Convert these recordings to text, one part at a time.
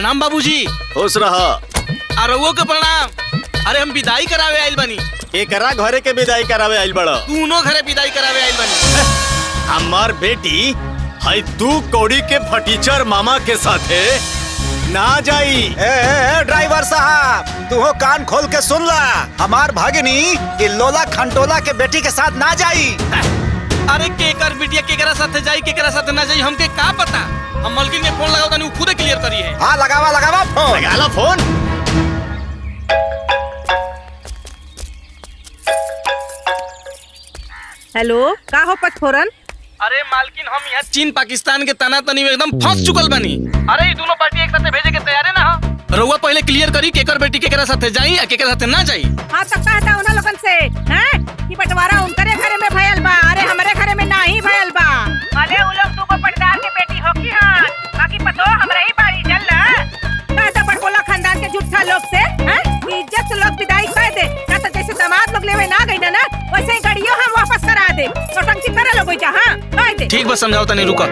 प्रणाम बाबूजी। खुश रहा। अरवो के प्रणाम। अरे हम विदाई करावे आइल बनी। एकरा घरे के विदाई करावे आइल बड़ा। दोनों घरे विदाई करावे आइल बनी। हमार बेटी है तू कौड़ी के फटीचर मामा के साथे ना जाई। ड्राइवर साहब तू हो कान खोल के सुन ला, हमार भागिनी ये लोला खंटोला के बेटी के साथ ना जाई। अरे केकर बिटिया केकरा साथे जाई केकरा साथे ना जाई हमके का पता। हम मलकिन के फोन लगाओ तनी खुद क्लियर करी है। हाँ लगावा फोन। लगा लो फोन। हेलो का हो पटफोरन? अरे मालकिन हम यहाँ चीन पाकिस्तान के तना तनी में एकदम फंस चुकल बनी। अरे ये दोनों पार्टी एक साथ भेजे के तैयार है ना। रउआ पहले क्लियर करी केकर बेटी केकरा साथे जाई या केकरा साथे ना जाई। हाँ तक कहता उन लोगन से हैं कि बंटवारा उनकरे घरे में भयल बा, अरे हमारे घरे में नहीं भयल बा। अरे उ लोग दुगो पटदार के बेटी होकी हां, बाकी पतो हमरा ही बारी चल ना। कहता पटकोला खानदान के झूठा लोग से हैं इज्जत से लोग विदाई कर दे ना, तो जैसे दामाद लोग लेवे ना गई ना वैसे ही गाड़ियों हम वापस करा दे। नौटंकी करे लोग जा। हां कह दे। ठीक बस समझाओ तनी रुका।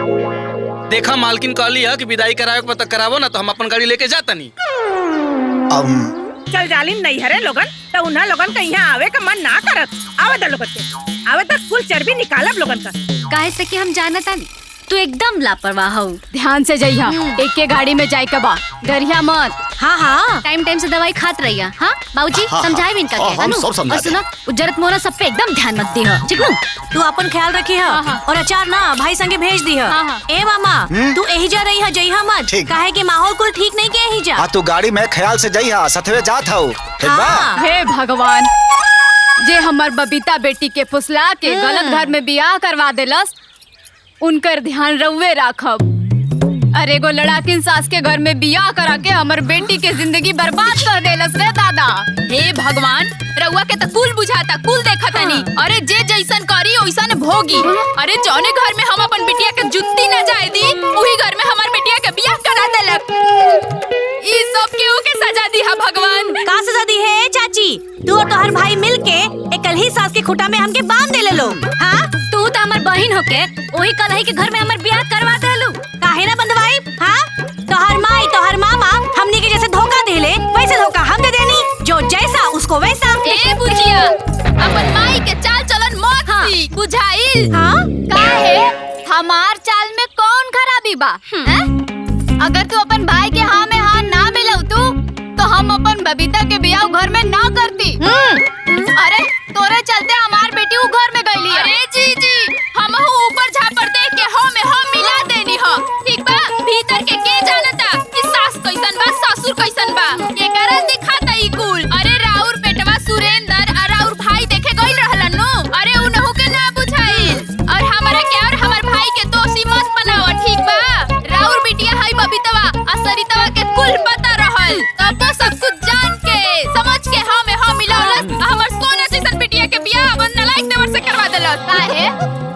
देखा मालकिन कहली है कि विदाई करावे के पता करावो ना तो हम अपन गाड़ी लेके जाता नहीं। चल जालिन नहीं हरे लोगन तो उन्हा लोगन का यहाँ आवे का मन ना करत। आवे द लोगन के आवे तक कुल चर्बी निकालब लोगन का। काहे से कि हम जानता नहीं तू एकदम लापरवाह हो। ध्यान से जइहा, एक के गाड़ी में जाए के बा, डरिया मत। हाँ हाँ टाइम टाइम से दवाई खात रहिया। हाँ बाबूजी समझाए भी इनका के हम सब समझा और सुनो उज्जरत मोरा सब पे एकदम ध्यान मत दी। ठीक नु तू अपन ख्याल रखी है और अचार ना भाई संगे भेज दी है। ए मामा तू यही जा रही है जइहा मत, काहे कि माहौल कुल ठीक नहीं के यही जा। हाँ तू गाड़ी में ख्याल से जइहा, सथवे जात हूँ। हे भगवान जे हमार बबीता बेटी के फुसला के गलत घर में बियाह करवा देलस उनकर ध्यान रउवे राखब। अरे एगो लड़ाकिन सास के घर में बियाह करा के हमर बेटी के जिंदगी बर्बाद कर देलस रे दादा। हे भगवान रउआ के त कुल बुझाता कुल देखता नहीं। अरे जे जैसन करी ओइसन भोगी। अरे जौने घर में हम अपन बिटिया के जुत्ती न जाए दी वही घर में हमार बिटिया के बियाह करा देलक। ई सब केहू के सजा दी है भगवान। का सजा दी है चाची? तू और तोहर भाई मिलके एकल ही सास के खुटा में हमके बांध देले लो। हाँ तू तो हमार बहन होके वही कलही के घर में हमार बियाह करवा देलू। काहे ना बंधवाई? हाँ तोहर माई तोहर मामा हमनी के जैसे धोखा देले वैसे धोखा हम दे देनी, जो जैसा उसको वैसा। ए बुझिया अपन माई के चाल चलन मत सी बुझाइल। हाँ काहे हमार चाल में कौन खराबी बा? अगर तू अपन भाई के हाँ में हाँ ना मिलाऊ तो हम अपन बबीता के बियाह घर में ना करती। अरे तोरे चलते हमार बेटी उ घर में गईली। अरे जी हम ऊपर झापर देख के हो में हम मिला देनी हो। ठीक बा भीतर के जानता कि सास कैसन बा ससुर कैसन बा ये करन दिखाता ई कुल। अरे राउर बेटवा सुरेंद्र और राउर भाई देखे गइल रहलन नु। अरे उनहु के ना बुझाइल और हमरा के और हमर भाई के दोषी मत बनाओ। ठीक बा राउर बिटिया है बबीतवा असरितवा के कुल पता रहल तब सब कुछ जान के समझ के हम मिलावलस हमर सोना जैसन बिटिया के बियाह बन लायक देवर से करवा देलस। काहे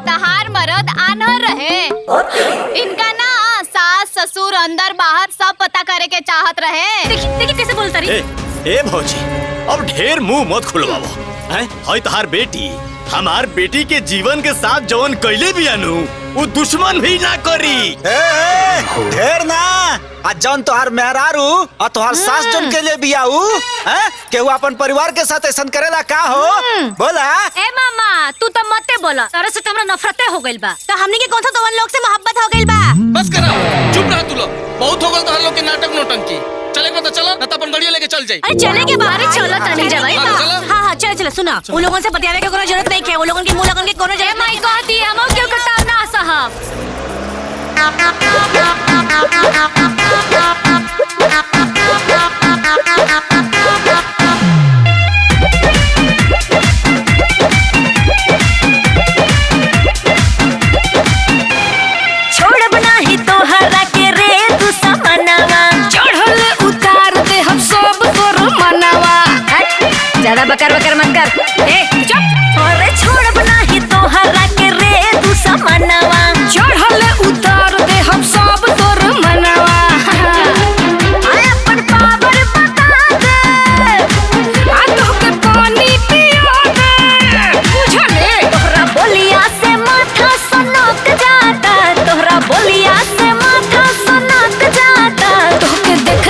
तहार मर्द आनहर रहे इनका ना सास ससुर अंदर बाहर सब पता करे के चाहत रहे। देखी कैसे बोलता रही। ए भौजी अब ढेर मुंह मत खुलवावो। हैं है तहार बेटी हमार बेटी के जीवन के साथ जवन कैले बियानु वो दुश्मन भी ना करी। ढेर ना आज जौन तोहार मेहरारू और तोहार सास जौन के लिए बियाऊ हैं केहू अपन परिवार के साथ ऐसा करेला का हो? बोला ए मामा तू तो मते बोला, तोरे से हमरा नफरते हो गइल बा। तो हमनी के कौन सा तोवन लोग से मोहब्बत हो गइल बा? बस करा चुप रह तू लोग। बहुत हो गल तोहर लोग के नाटक नौटंकी। चले के चलो ना तो अपन गाड़ी लेके चल जाई। अरे चले के बाहर चलो तनी जा भाई। हां चले सुना उन लोगों से बतियावे के कोनो जरूरत नहीं है। वो लोगन के मुंह लगन के कोनो जरूरत नहीं। कहती हम क्यों कटाव ना साहब। छोड़ब नाही तोहरा के रे तू समनवा, चढ़ल उतार दे हम सब तोर मनवा। ज्यादा बकर बकर मत कर। ए चुप। अरे छोड़ब नाही तोहरा के रे तू समनवा, चढ़ल उतार दे हम सब तोर मनवा। अपन पावर बता दे आ तोके पानी पिया दे बुझले। तोहरा बोलिया से माथा सनक जाता, तोहरा बोलिया से माथा सनक जाता। तोके देख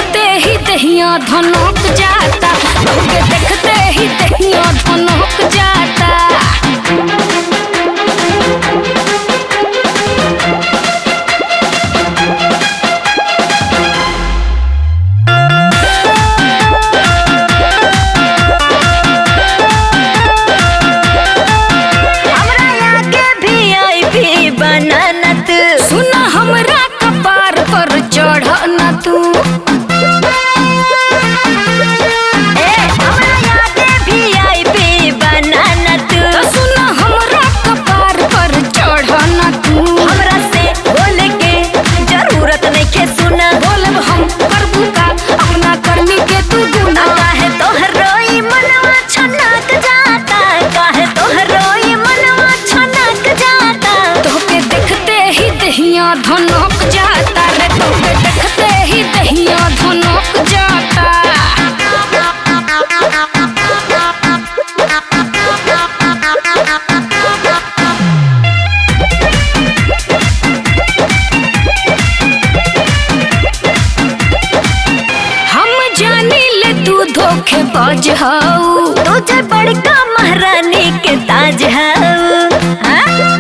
मौज हाउ तुझे बड़का महारानी के ताज हाउ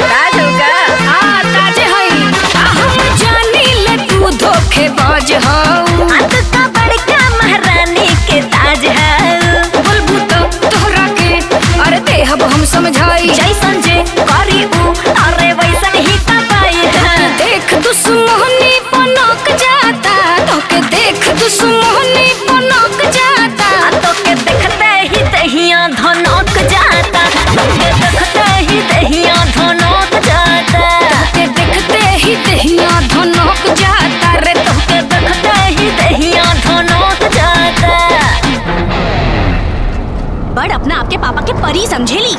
ताज होगा ताज है हम जानी ले तू धोखेबाज हाउ का बड़का महारानी के ताज हाउ बोलबू तो तोहरा के अरे देहब हम समझाई जैसन जे करी ऊ अरे वैसन ही तबाई देख दुश्मनी पनक जाता तोके देख दुश्मनी पनक जाता तोके देखते ही दहिया धनक जाता तोके देखते ही दहिया धनक जाता तोके देखते ही दहिया धनक जाता रे तोके देखते ही दहिया धनक जाता। बड़ अपना आपके पापा के परी समझेली।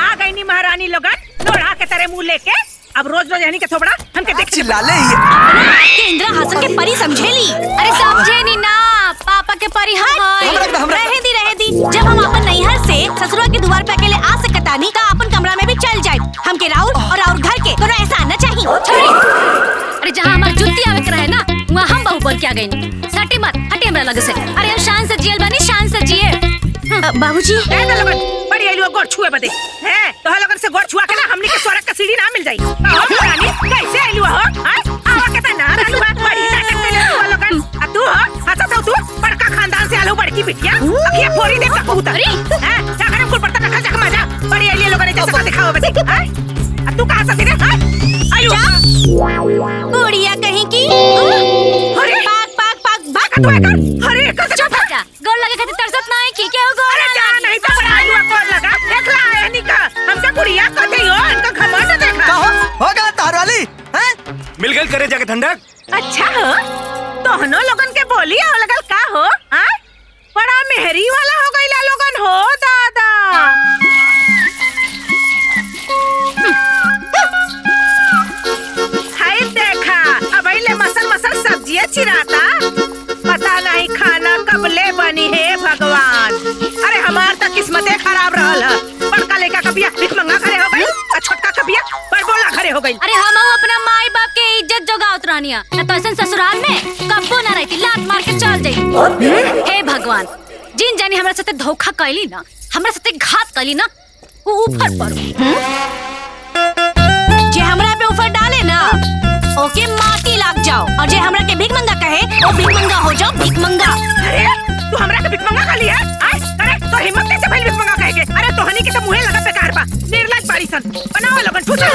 आ गई नी महारानी लोगन लोढ़ा के तरह मुंह लेके अब रोज रोज यानी के थोबड़ा हमके देख चिल्ला ले के इंदिरा हासन के परी समझेली। अरे समझे नी ना पापा के परी रहे दी जब हम अपन नैहर से ससुरा के द्वार पे अकेले आ सकता नहीं तो अपन कमरा में भी चल जाए हमके राउर और राउर घर के तो ऐसा आना चाहिए। अरे जहाँ हमार जुत्ती आवे के रहे ना वहाँ हम बहु बोल के आ गई सटी मत हटे हमरा लगे से। अरे हम शान से जियल बनी शान से जिए। बाबूजी बड़ी आलू गोड़ छुए बदे हैं तो लोगन से गोड़ छुआ के ना हमनी के स्वर्ग का सीढ़ी ना मिल जाई। महारानी कैसे आलू हो आवा के तना आलू बड़ी नाटक में ले लोगन आ तू हो अच्छा तो तू बड़का खानदान से आलू बड़की बिटिया अखिया फोड़ी दे कबूतर हैं जा घर कुल पड़ता रखा जा मजा बड़ी आलू लोगन जैसा दिखाओ बदे हैं तू कहां से रे आलू बुढ़िया कहीं की अरे पाक पाक पाक भाग तू एकर अरे एकर से जा गोल लगे खातिर तरसत नहीं की क्या हो अरे जा नहीं तो बड़ा आलू कौन लगा देख ला यानी का हमका गुड़िया कथे हो इनका घमंड देखा हो गया तार वाली हैं मिल गई करे जाके ठंडक। अच्छा हो तोहनो लोगन के बोली और लगल का हो हां बड़ा मेहरी वाला हो गईला लोगन हो दादा। हाय देखा अब ले मसल मसल सब्जियां चिराता पता नहीं खाना कब ले बनी है भगवान। अरे हमार तो किस्मते खराब रहल है बड़का लड़का कबिया भिख मंगा खड़े हो गई और छोटका कबिया बड़बोला खड़े हो गई। अरे हम अपना माई बाप के इज्जत जोगावत रहनिया न तो ऐसा ससुराल में कब्बो ना रहती लात मार के चल जाई। हे भगवान जिन जानी हमरा साथे धोखा कैली ना हमरा साथे घात कैली ना वो ऊपर पड़ो जे हमरा पे ऊपर डाले ना ओके माटी लाग जाओ और जे हमरा के भीख मंगा कहे वो भीख मंगा हो जाओ भीख मंगा। अरे तू हमरा के भिख मंगा खा लिया अरे तो हिम्मत कैसे भइल भिख मंगा कहे के अरे तोहनी के तो मुंहे लगा बेकार बा निर्लज बाड़ी सन बनाओ लोगन ठूठा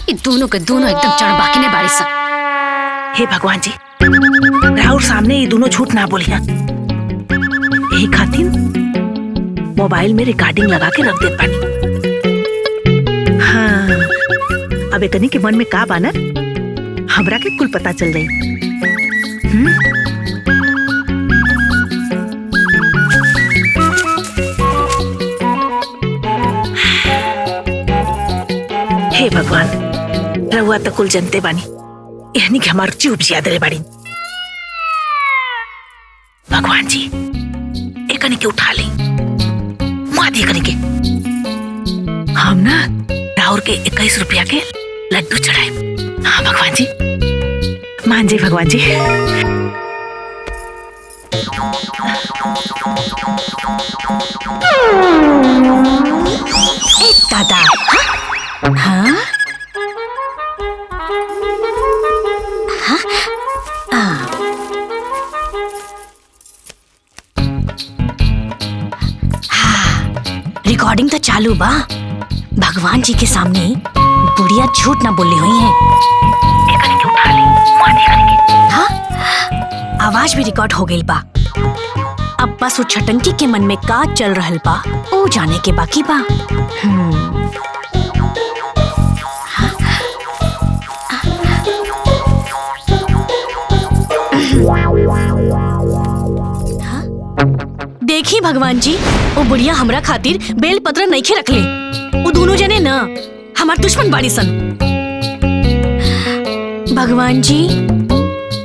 ये दोनों के दोनों एकदम चढ़बाकी ने बाड़ी सन। हे भगवान जी राहुल सामने ये दोनों झूठ ना बोलिया यही खातिर मोबाइल में रिकॉर्डिंग लगा के रख देत पानी। हाँ अब एकनी के मन में का बानर हमरा के कुल पता चल गई। हे भगवान रहुआ तो कुल जनते बानी यानी कि हमार चुप जियाद रे बाड़ी। भगवान जी एकनी के उठा ली माँ दी एकनी के हम ना राउर के 21 रुपया के लड्डू चढ़ाए। हाँ भगवान जी मान जी भगवान जी। दादा हाँ रिकॉर्डिंग तो चालू बा। भगवान जी के सामने बुढ़िया झूठ ना बोली हुई है। हाँ आवाज भी रिकॉर्ड हो गई बा। अब बस वो छटंकी के मन में का चल रहल बा वो जाने के बाकी बा। देखी भगवान जी वो बुढ़िया हमरा खातिर बेल पत्र नहीं खे रखले। वो दोनों जने ना हमार दुश्मन बाड़ी सन। भगवान जी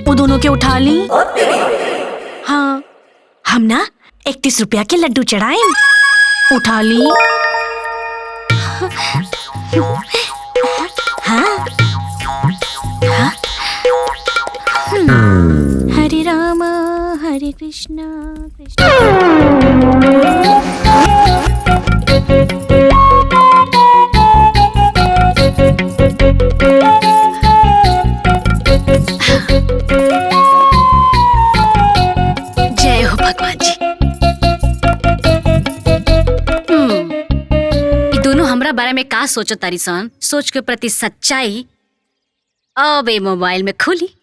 वो दोनों के उठा ली। हाँ हम ना 31 रुपया के लड्डू चढ़ाए उठा ली। हाँ हाँ कृष्णा कृष्णा। जय हो भगवान जी। ये दोनों हमरा बारे में का सोचो तारी सन, सोच के प्रति सच्चाई अब ये मोबाइल में खुली।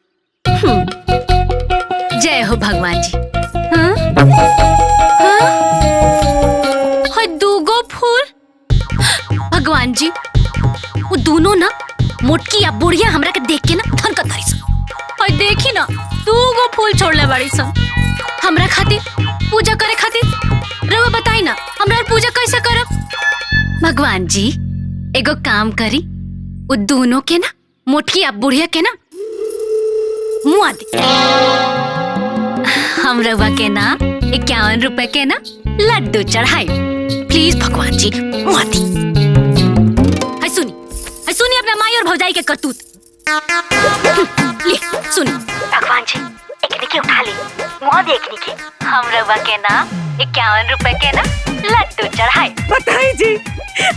जय हो भगवान जी। हाँ? हाँ? हाय दूगो फूल। भगवान जी वो दोनों ना मोटकी या बुढ़िया हमरा के देख के ना थनकत तारी सन। हाय देखी ना दूगो फूल छोड़ले बाड़ी सन हमरा खातिर, पूजा करे खातिर। रउआ बताई ना हमरा पूजा कैसे करब? भगवान जी एगो काम करी, वो दोनों के ना मोटकी या बुढ़िया के ना मुआ दे। हम रउआ के ना 51 रुपए के ना लड्डू चढ़ाई। प्लीज भगवान जी मुआ दी। हाय सुनी अपना माई और भौजाई के करतूत। ले सुनी भगवान जी एक निके उठा ली, मुआ दे एक निके। हम रउआ के ना 51 रुपए के ना लड्डू चढ़ाई। बताई जी,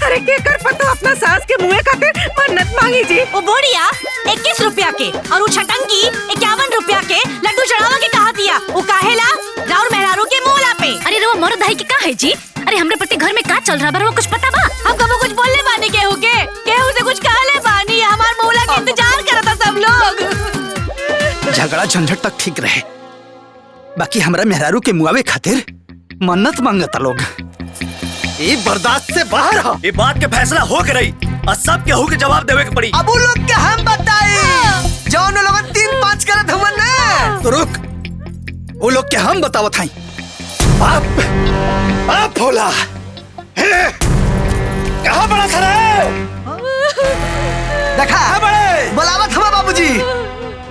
अरे के कर पता अपना सास के मुँह खातिर मन्नत मांगी जी। वो बोड़िया 21 रुपया के और वो छटंगी 51 रुपया के लड्डू चढ़ावा के कहा दिया। वो काहेला राउर मेहरारू के मोला पे। अरे रउआ मर्द है कि का है जी? अरे हमरे प्रति घर में का चल रहा बा, कुछ पता बा? हम कबो कुछ बोलने बानी केहू से कुछ कहले बानी। हमार मौला के इंतजार करता सब लोग। झगड़ा झंझट तक ठीक रहे, बाकी हमरा मेहरारू के मुआवे खातिर मन्नत मांगता लोग। ये बर्दाश्त से बाहर हो। ये बात के फैसला हो के रही और सब केहू के जवाब देवे के पड़ी। अब वो लोग के हम बताए जौन लोग 3-5 करत हुआ ना। तो रुक, वो लोग के हम बतावत हई। बाप भोला कहाँ बड़ा था रे? देखा बड़े बुलावत हुआ बाबूजी,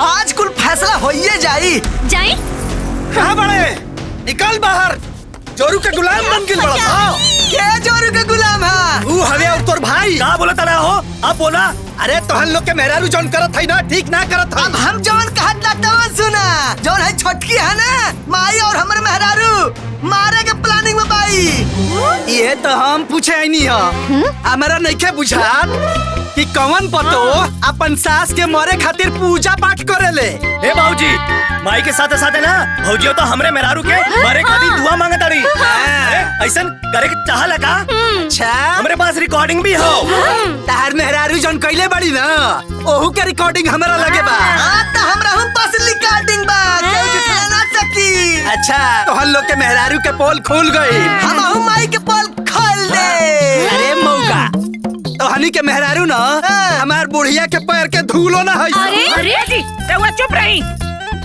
आज कुल फैसला होइए जाई। जाई? कहाँ बड़े? निकल बाहर। जोरू के गुलाम बन के बड़ा था। क्या जोरू के गुलाम है? तू हवे और तोर भाई का बोला तड़ा हो? अब बोला। अरे तोहन लोग के मेहरारू जौन करत है ना, ठीक ना करत है। अब हम जौन कहत ना सुना, जौन है छोटकी है ना माई और हमर मेहरारू मारे के प्लानिंग में बाई। ये तो हम पूछे आई नहीं हो। हमारा नहीं के बुझात कि कौन पतो अपन सास के मरे खातिर पूजा पाठ करेले। ए बाबूजी, माई के साथे साथे ना भौजियो तो हमरे मेहरारू के मरे खातिर दुआ मांगत ताड़ी। ऐसन करे के चाहला का? अच्छा, हमरे पास रिकॉर्डिंग भी हो। तार मेहरारू जौन कइले बड़ी ना, ओहू के रिकॉर्डिंग हमरा लगे बा। हां त हमरा हम पास रिकॉर्डिंग बा, केहू झुठला ना सकी। अच्छा, तो हम लोग के मेहरारू के पोल खुल गई, हमहू माई के पोल खोल दे। अरे मौका, तो हनी के मेहरारू ना हमार बुढ़िया के पैर के धूलो ना है। अरे जी रउआ चुप रही।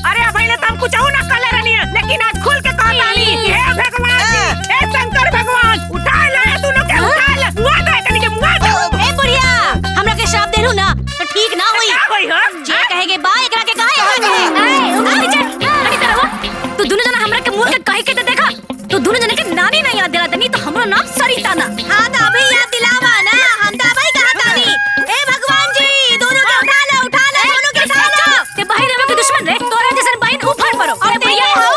अरे पहले तो हम कुछ ना कले रहनी है, लेकिन आज खुल के कह डाली। हे भगवान जी, हे शंकर भगवान, उठा ले दोनों के, उठा ले। मुआ दे कनी के, मुआ दे। ए बुढ़िया, हमरा के श्राप देलू ना तो ठीक ना होई। क्या होई हो? जे कहेगे बा एकरा के कहे। तू दोनों जना हमरा के मुंह के कहे के तो देखा। तू दोनों जना के नानी नहीं याद दिला तनी तो हमरा नाम सरिता ना। हां त अभी याद दिलावा ना, हम त अभी कहा तानी। ए भगवान जी, दोनों के उठा ले दोनों के उठा लो। ते भाई रे के दुश्मन रे, तोरा जैसन बहन उफाड़ पड़ो। और बुढ़िया हो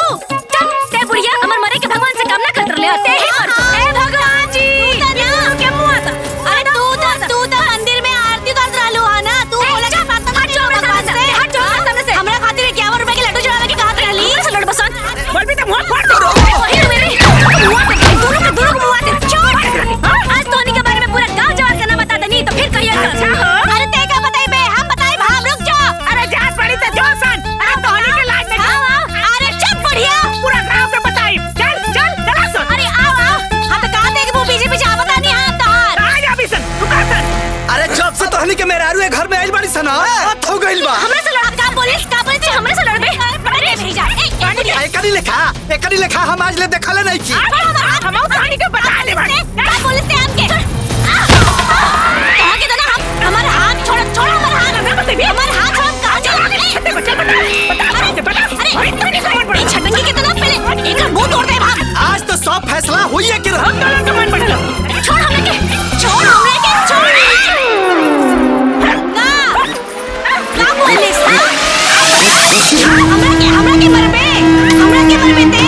चल, ते बुढ़िया हमर मरे के भगवान से काम ना करत ले, ते ही मर। ए भगवान जी, दोनों के मुंह आता। अरे तू तो मंदिर में आरती करत रहलू है ना। तू बोले के बात हट जाओ भगवान से, हट जाओ सामने से। हमरा खातिर 51 रुपए के लड्डू चढ़ावे के कहत रहली। हमरा से लड़ बसन। बोल भी तो मुंह फोड़ दो। वही रे मेरे दोनों के मुंह आते। छोड़, आज तोनी के बारे में पूरा गांव जवार का नाम बता दनी तो फिर कहिया कर। अरे ते का बताई बे, हम बताई भाम, रुक जा। अरे जा पड़ी तो जो सन। अरे तोहनी के लाज में अरे चुप बढ़िया, पूरा गांव के बताई। चल चल चला सुन। अरे आओ हम तो कहा थे कि वो पीछे पीछे आवत नहीं हां तोहार। आ जा भी सन, रुका सन। अरे जब से तो हनी के मेहरारू ए घर में आइल बड़ी सना, बात हो गइल बा। हमरा से लड़ा का बोले तू हमरा से लड़बे? अरे भेजा एकरी लेखा हम आज ले देखले नहीं की। हम तोहनी के बता ले बड़ी। का बोले से हमके कहा के ना हम हमारा हाथ छोड़ हमारा हाथ छोड़ कहां चल। अरे छटंगी के तो पहले एक मुंह तोड़ दे भाग। आज तो सब फैसला हुई है कि हम दोनों का मन बदलो। छोड़ हमने के ना बोले सा हमरा के मरबे ते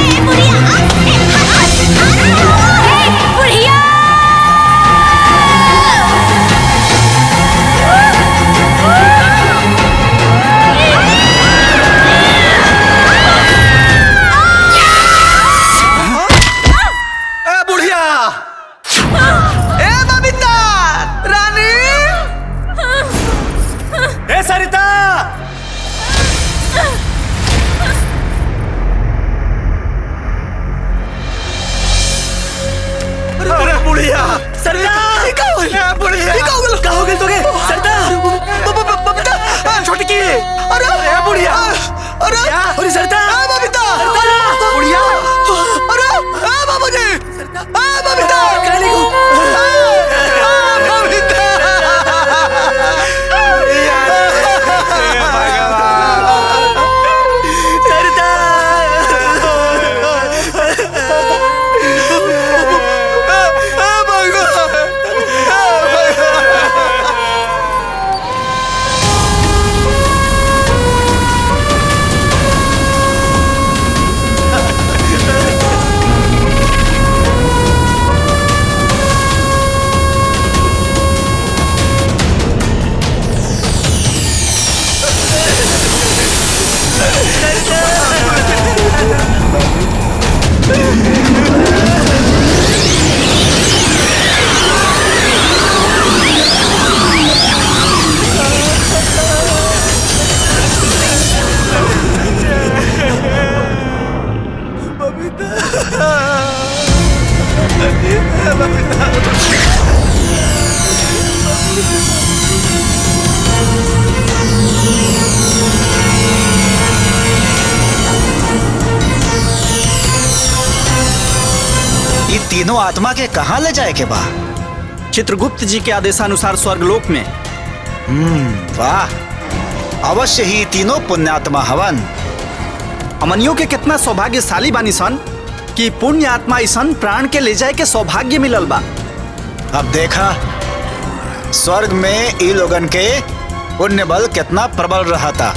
तो गए सरता बबीता छोटी की अरे बुढ़िया अरे सरता बबीता बुढ़िया अरे बाबूजी बबीता काली को बबीता तीनों आत्मा के कहाँ ले जाए के बा? चित्रगुप्त जी के आदेशानुसार स्वर्गलोक में। वाह, अवश्य ही तीनों पुण्यात्मा हवन। अमनियों के कितना सौभाग्यशाली बानी सन कि पुण्य आत्मा ईसन प्राण के ले जाए के सौभाग्य मिलल बा। अब देखा स्वर्ग में ई लोगन के पुण्य बल कितना प्रबल रहा था।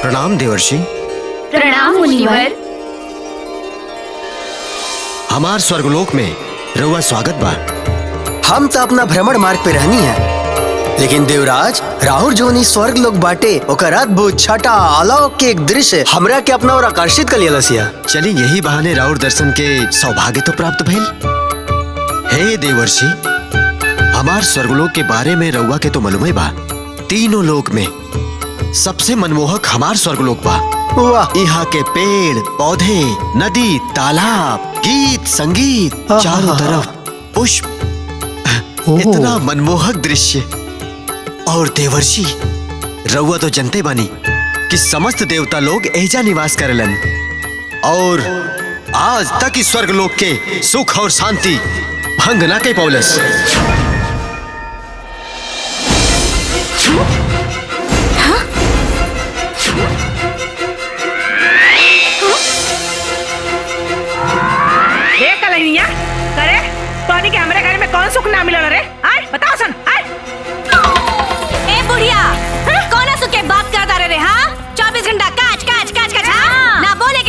प्रणाम देवर्षि। प्रणाम मुनिवर। हमार स्वर्गलोक में रउआ स्वागत बा। हम तो अपना भ्रमण मार्ग पे रहनी है, लेकिन देवराज राहुल जोनी स्वर्ग लोग बाटे ओकर अद्भुत छटा अलौकिक दृश्य हमरा के अपना और आकर्षित कर लिया। चली यही बहाने राहुल दर्शन के सौभाग्य तो प्राप्त भइल। हे देवर्षि, हमार स्वर्गलोक के बारे में रउआ के तो मालूम बा। तीनों लोक में सबसे मनमोहक हमार स्वर्गलोक बा। वाह, यहाँ के पेड़ पौधे, नदी, तालाब, गीत संगीत, चारों तरफ पुष्प, इतना मनमोहक दृश्य। और देवर्षि, रउआ तो जनते बानी कि समस्त देवता लोग एजा निवास करेलन और आज तक इस स्वर्गलोक के सुख और शांति भंग ना के पौलस। करे तोनी के हमरे घर में कौन सुख ना मिलल रे? आय बताओ सन। आय ए बुढ़िया, कौन सुख के बात करता रे? हाँ, 24 घंटा काच काच काच काच। हाँ, ना बोले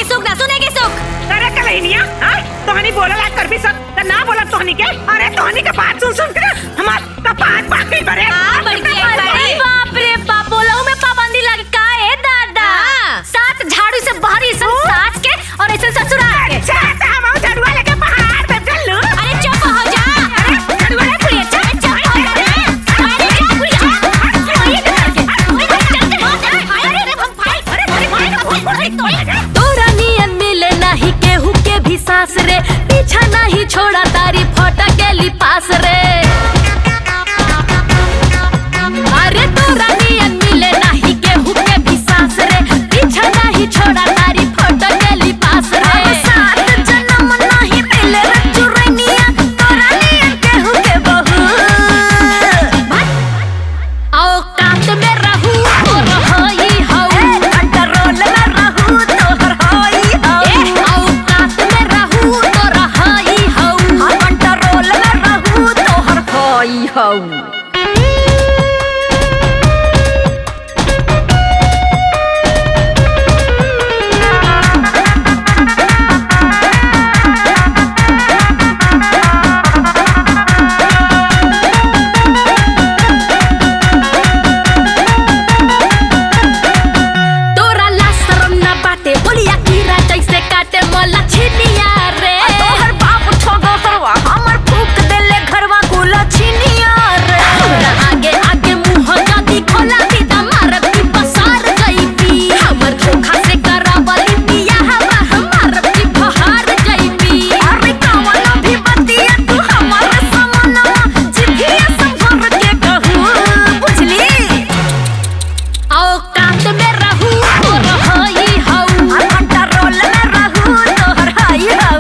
बात सुन के हमार कपार बाकी बरे बाप रे बाप, बोलहु में पाबंदी लगे का है दादा? सात झाड़ू से बाहरी सब सास के और ऐसे ससुराल के। अच्छा तो हम झड़ुआ लेके पहाड़ पे चल लू। अरे चुप हो जा। अरे झड़ुआ ले कुड़िया, चुप हो जा रे। अरे जा कुड़िया, ये कर के अरे हम भाई तोरा नियन मिले नहीं केहू के भी सास रे, पीछा नहीं छोड़ा तारी फोटा के लिपास रे। अरे तोरा नियन मिले नहीं केहू के भी सास रे, पीछा नहीं छोड़ा तारी फोटा के लिपास रे। सात जन्म नहीं मिले रे चुरैनिया, तोरा नियन केहू के बहू। आओ काट में रहू तोर होई हऊ, कंट्रोल में रहू तोर होई हऊ। आओ काट में रहू तोर होई हऊ, कंट्रोल में रहू तोर होई हऊ। तोरा ला शरम ना बाटे, बोलिया कीड़ा जैसे काटे मोला छिनिया रे। तोहर बाप ठगो हरवा, हमर फूक देले घरवा कुला छिनिया रे। हमरा आगे आगे मुंह जाती खोला दीदा मारब की पसार जइबी। हमर धोखा से करावली पिया हवा हमार की बहार जइबी। अरे कावला भी बतिया तू हमर समनवा, जिभिया संभर के कहू बुझली। आओ काट में रहू तोर होई हऊ, कंट्रोल में रहू तोहर होई हऊ।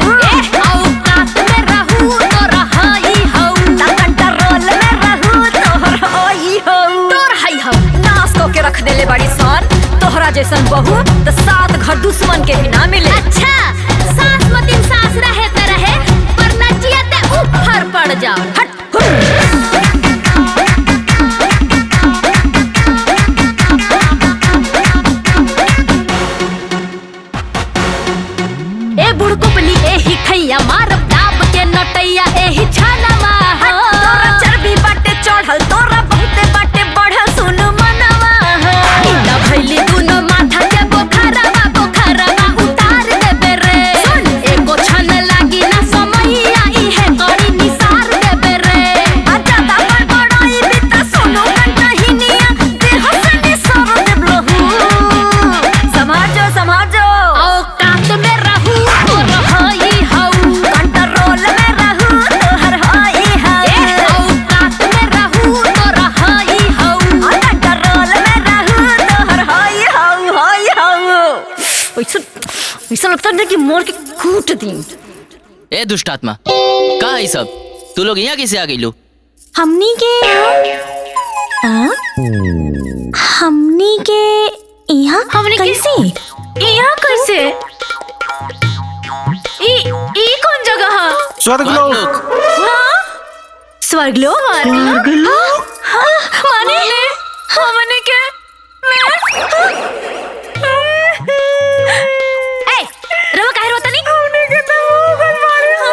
आओ काट में रहू तोर होई हऊ, कंट्रोल में रहू तोहर होई हऊ। तोर हई हऊ नाश को के रख देले बड़ी सन, तोहरा जैसन बहू तो सात घर दुश्मन के भी ना मिले। अच्छा सास मतीन सास रहे त रहे, पर नचिया ते ऊपर पड़ जाओ। हट ए बुड़कुपली एही खैया मारब दाब के नटैया एही छानवा। तोरा चर्बी बाटे चढ़ल, तोरा बहुते बाटे बढ़ल, सुन मनवा। इना भइली दुनो माथा के बोखरवा बोखरवा उतार देबे रे। सुन एको छन लागी ना समैया, इहे करी निसार देबे रे। आजा दा बड़बड़ाई बिता सुनो कंटहिनिया, देह से निसार देबलहू। समाजो समाजो आओ काट में रहू तोर होई हऊ, कंट्रोल में रहू तोहर होई हऊ। आओ काट में रहू तोर होई हऊ, कंट्रोल में रहू तोहर होई हऊ होई हऊ। ऐसा लगता है कि मोर के कूट दी। ए दुष्ट आत्मा, का है सब? तू लोग यहाँ कैसे आ गई लो? हमनी के हमनी के यहाँ हमनी के कैसे? यहाँ कैसे? ई कौन जगह है? स्वर्गलोक। हाँ? स्वर्गलोक? स्वर्गलोक? हाँ, माने हमने के ए रवा काहे रोता नहीं?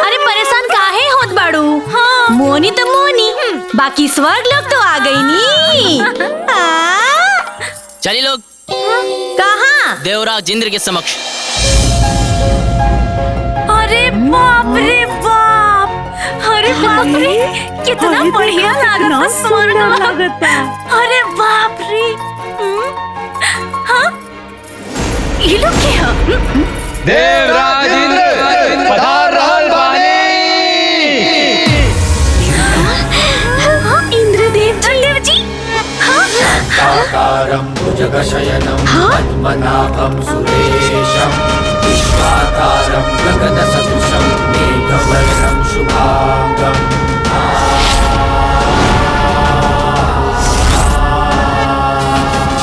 अरे परेशान काहे होत बाड़ू? हाँ। मोनी तो मोनी, बाकी स्वर्गलोक तो आ गई नी। चलिए लोग कहाँ? देवराज इंद्र के समक्ष। अरे बाप रे बाप, अरे बाप रे कितना बढ़िया लागता स्वर्ग। अरे बाप रे। हाँ ये लोग क्या? देवराज इंद्र पधार रहल बानी। इंद्रदेव जी साकारं भुजगशयनं पद्मनाभं सुरेशं विश्वाकारं गगनसदृशं मेघवर्णं शुभांगं।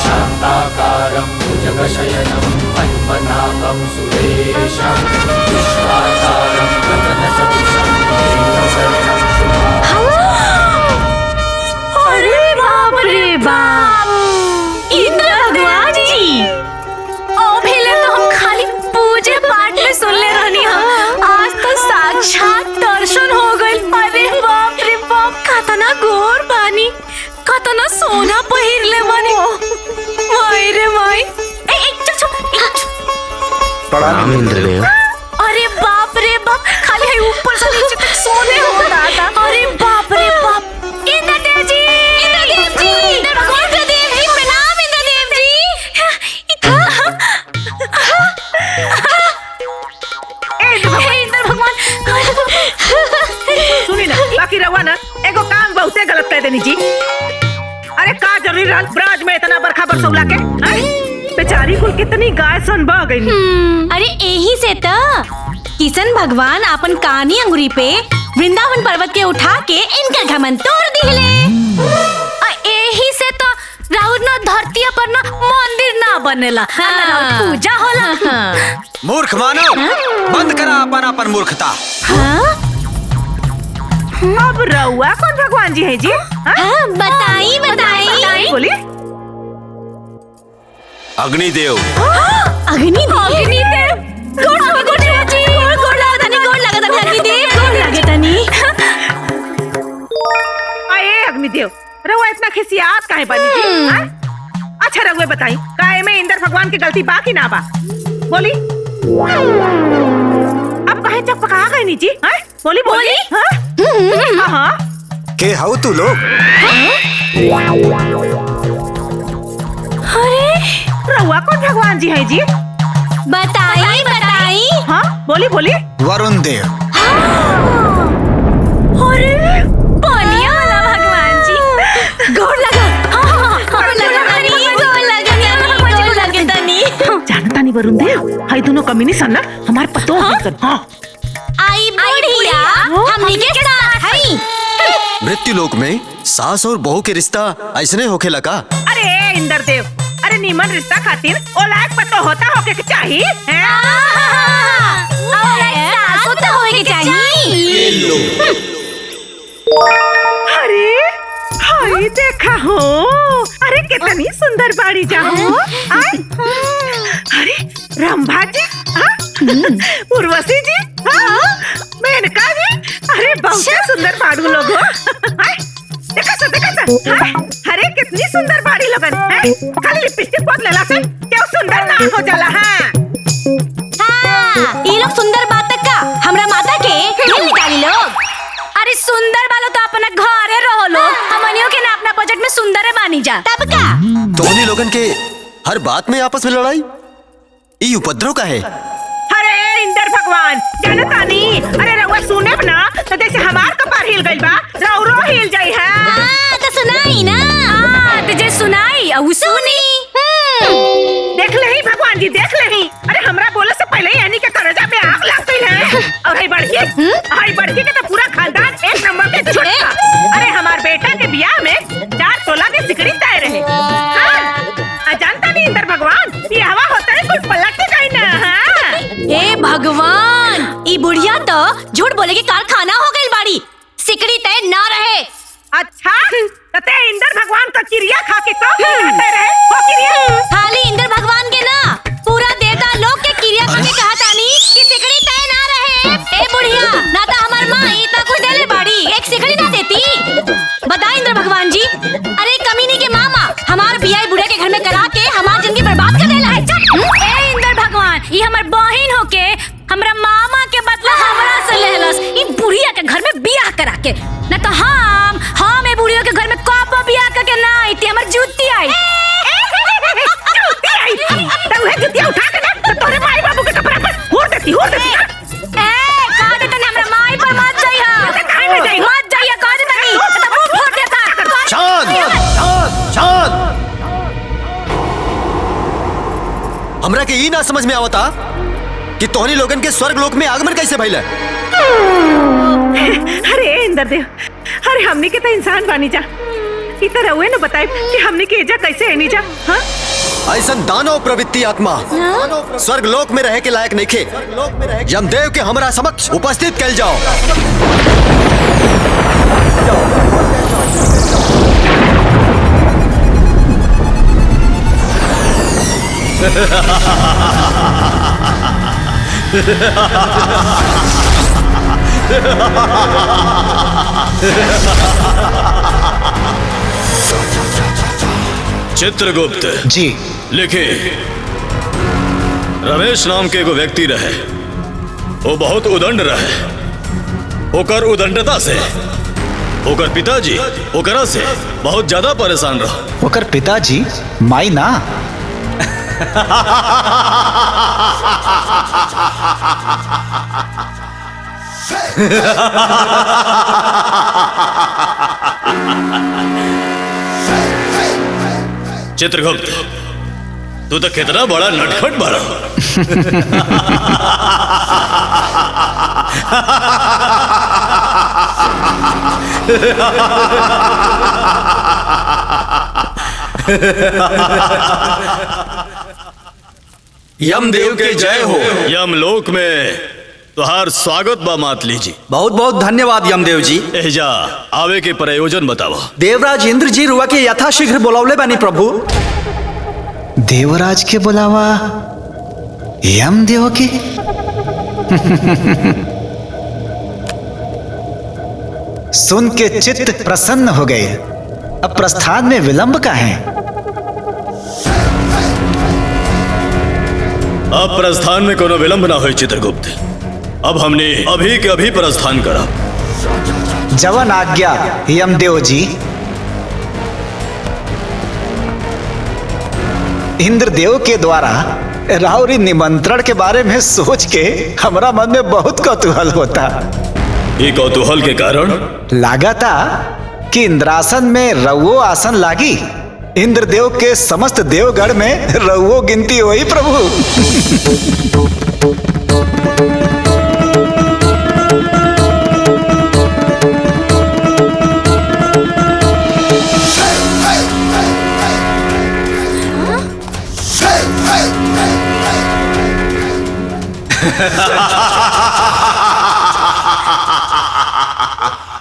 शान्ताकारं भुजगशयनं पद्मनाभं सुरेशं विश्वाकारं गगनसदृशं मेघवर्णं शुभांगं। अरे बाप रे बाप, इंद्र भगवान जी। ओ पहले तो हम खाली पूजे पाठ में सुन ले रहनी हम, प्रणाम इंद्रदेव। अरे बाप रे बाप, खाली है ऊपर से नीचे तक सोने हो दादा। अरे बाप रे बाप। इंद्रदेव जी, इंद्रदेव जी, इंद्रदेव जी, प्रणाम इंद्रदेव जी। इंद्र भगवान। सुनी ना, बाकी रवा ना एगो काम बहुते गलत कह देनी जी। अरे का जरूरी रहल ब्राज में इतना बरखा बरसौला के? बेचारी कुल कितनी गाय सन बह गई। अरे यही से तो किशन भगवान अपन कानी अंगुरी पे वृंदावन पर्वत के उठा के इनका घमंड तोड़ दिले। यही से तो राहुल ना धरती पर ना मंदिर ना बनेला, पूजा होला। मूर्ख मानव, बंद करा अपन मूर्खता। अब रउआ कौन भगवान जी है जी? बताई बताई बोलिए। अग्निदेव। अग्निदेव, अग्निदेव। अग्निदेव, रउआ इतना खिसियात काहे बनी जी? अच्छा रउआ बताई, काहे में इंद्र भगवान की गलती बा कि ना बा? बोली। अब काहे चकपका गई नी जी? बोली बोली। हाँ। के हाउ तू लोग? अरे रउआ कौन भगवान जी है जी? बताई बताई। हाँ बोली बोली। वरुण देव। अरे पानिया वाला भगवान जी। गोड़ लगा। जानता नहीं वरुण देव, हाई दोनों कमीनी सन ना हमार पतो सन। हाँ। आई बुढ़िया, हमनी के साथ हई। मृत्यु लोक में सास और बहू के रिश्ता ऐसने होखे लगा। अरे इंद्र देव, अरे नीमन रिश्ता खातिर ओ लायक पतो होता होके के चाहिए। सासू तो होए के चाहिए। अरे हाय देखा हो, अरे कितनी सुंदर बाड़ी जा हो। अरे रंभा जी, उर्वशी जी, मेनका जी, अरे बहुत सुंदर बाड़ू लोग हो। देखा सा। अरे कितनी सुंदर बाड़ी लोगन। खाली लिपस्टिक पोत लेला से क्यों सुंदर ना हो जाला? ये लोग सुंदर बात का हमरा माता के खेल निकाली लोग। अरे सुंदर वालो तो अपना घरे रहो लोग, हमनियों के ना अपना बजट में सुंदर है मानी जा। तब का दोनों लोगन के हर बात में आपस में लड़ाई, ये उपद्रव का है? अरे इंद्र भगवान जानता नहीं। अरे रउआ सुने ना तो जैसे हमार कपार हिल गइल बा, रउरो हिल जाई है। तो सुनाई ना। तुझे सुनाई और सुनी। देख लही भगवान जी, देख लही। अरे हमरा बोले से पहले यानी के करजा में आग लग गई है। और हाई बड़की के तो पूरा खानदान एक नंबर के छोटा। अरे हमार बेटा के ब्याह में 4 तोला के सिकड़ी तय रहे। जानता नहीं इंद्र भगवान, ये हवा होता है कुछ पलट के गई ना। हे भगवान, ये बुढ़िया तो झूठ बोले के कारखाना हो गई बाड़ी, सिकड़ी तय ना रहे। अच्छा तते इंद्र भगवान का क्रिया खा के तो कहते रहे हो क्रिया? खाली इंद्र भगवान के ना, पूरा देवता लोग के क्रिया खा के कहा तानी कि सिकड़ी तय ना रहे। ए बुढ़िया, ना तो हमार माँ इतना कुछ देले बाड़ी, एक सिकड़ी ना देती। बता इंद्र भगवान जी, अरे कमीनी के मामा हमार बियाह बुढ़िया के घर में करा के हमार जिंदगी बर्बाद कर देला है। ए इंद्र भगवान, ये हमार बहन होके हमरा मामा के बदला हमरा से लेहलस ई बुढ़िया के घर में बियाह करा के। ना तो हम ए बुढ़िया के घर में कब बियाह करके ना आईती, हमर जूती आई। जूती आई तो वह जूती उठा के ना तो तोरे माई बाबू के कपड़ा पर होड़ देती। कहा देता नहीं हमरा माई पर मत जाइया, मत जाइया, कहा देता नहीं तो मुंह फोड़ देता। शांत। हमरा के ई ना समझ में आवता कि तोहनी लोगन के स्वर्ग लोक में आगमन कैसे भइल? अरे इंद्र देव, अरे हमनी के तो इंसान बानी जा, इतना रहुए न बताए कि हमनी के एजा कैसे आनी जा। हाँ? ऐसा दानव प्रवृत्ति आत्मा स्वर्ग लोक में रहे के लायक नहीं खे। यमदेव के हमरा समक्ष उपस्थित कैल जाओ। चित्रगुप्त जी लिखे, रमेश नाम के एगो व्यक्ति रहे, वो बहुत उदंड रहे। ओकर उदंडता से ओकर पिताजी ओकरा से बहुत ज्यादा परेशान रहा। ओकर पिताजी माई ना चित्रगुप्त, तू तो कितना बड़ा नटखट बड़ा। यमदेव के जय हो। यमलोक में तुहार स्वागत बा मातली जी। बहुत बहुत धन्यवाद यमदेव जी। एजा आवे के प्रयोजन बतावा। देवराज इंद्र जी रुआ के यथाशीघ्र बुलावले बानी प्रभु। देवराज के बुलावा यमदेव के? सुन के चित्त प्रसन्न हो गए। अब प्रस्थान में विलंब का है? अब प्रस्थान में कोनो विलंब ना हो चित्रगुप्त। अब हमने अभी के अभी प्रस्थान करा। जवन आज्ञा यमदेव जी। इंद्रदेव के द्वारा राहुरी निमंत्रण के बारे में सोच के हमारा मन में बहुत कौतूहल होता। ये कौतूहल के कारण लागा था कि इंद्रासन में रवो आसन लागी। इंद्रदेव के समस्त देवगढ़ में रवो गिनती हुई प्रभु।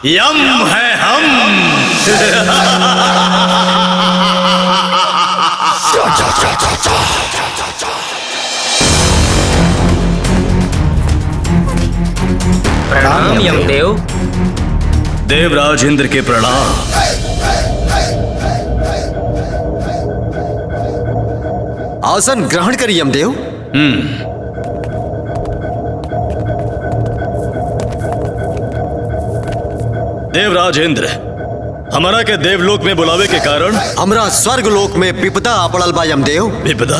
यम है हम। प्रणाम यमदेव। देवराज इंद्र के प्रणाम। आसन ग्रहण करिए यमदेव। देवराज इंद्र, हमारा के देवलोक में बुलावे के कारण हमरा स्वर्ग लोक में विपदा पड़ल बा यमदेव। विपदा?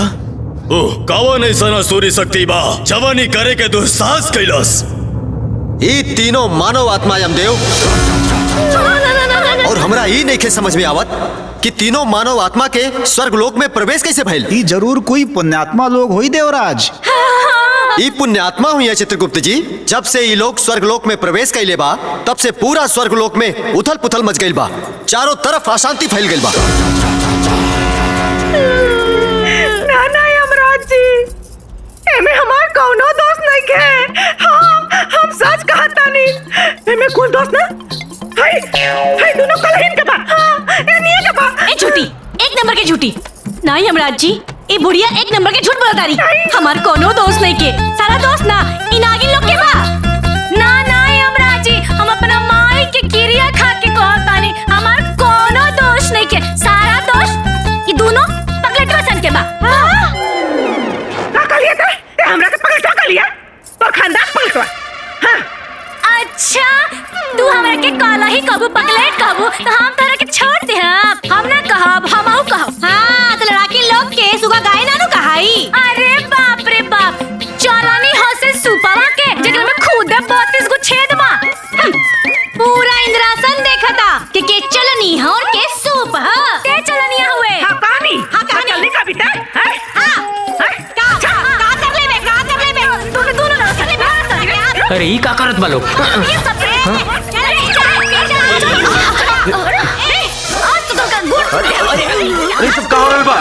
ओह, कौन ऐसा असुरी शक्ति बा जवानी करे के दुस्साहस कैलाश? ये तीनों मानव आत्मा यमदेव। और हमरा ये नहीं के समझ में आवत कि तीनों मानव आत्मा के स्वर्ग लोक में प्रवेश कैसे भइल। ये जरूर कोई पुण्यात्मा लोग हुई देवराज। ये पुण्यात्मा हुई है चित्रगुप्त जी। जब से ये लोग स्वर्गलोक में प्रवेश कैले बा तब से पूरा स्वर्गलोक में उथल पुथल मच गई बा। चारों तरफ अशांति फैल गई बा। ना यमराज जी, एमे हमार कौनो दोस्त नहीं के। हम सच कहता नहीं। एमे कोई दोस्त ना। हाय दोनों कलहिन के बा। ये नहीं के बा। ए झूठी, एक नंबर के झूठी। ना यमराज जी, ये बुढ़िया एक नंबर के झूठ बोलता रही। हमार कोनो दोस्त नहीं के। सारा दोस्त ना इन आगे लोग के बा। ना यमराज जी, हम अपना माई के किरिया खा के कहता नहीं। हमार कोनो दोस्त नहीं के। सारा दोस्त ये दोनों पगलटवा सन के बा। का कलिया थे? हमरा के पगलटवा कलिया? और खानदान पगलटवा। अच्छा, तू हमरा के काला ही कबू पगलेट कबू तो हम तोरा के छोड़ दे। हम ना कहब, हमहू कहब। हां, तो लड़ाकी लोग के सुगा गाय नानु कहाई। अरे बाप रे बाप, चलानी हसे सुपावा के जेकर में खुद 32 गो छेद बा। पूरा इंद्रासन देखता के चलनी है और के सूप है। के चलनिया हुए। हां कहानी। हां कहानी का बिता। हां का कर लेबे दोनों ना कर लेबे। अरे ई का करत बा लोग? अरे सब कहाँ है बा?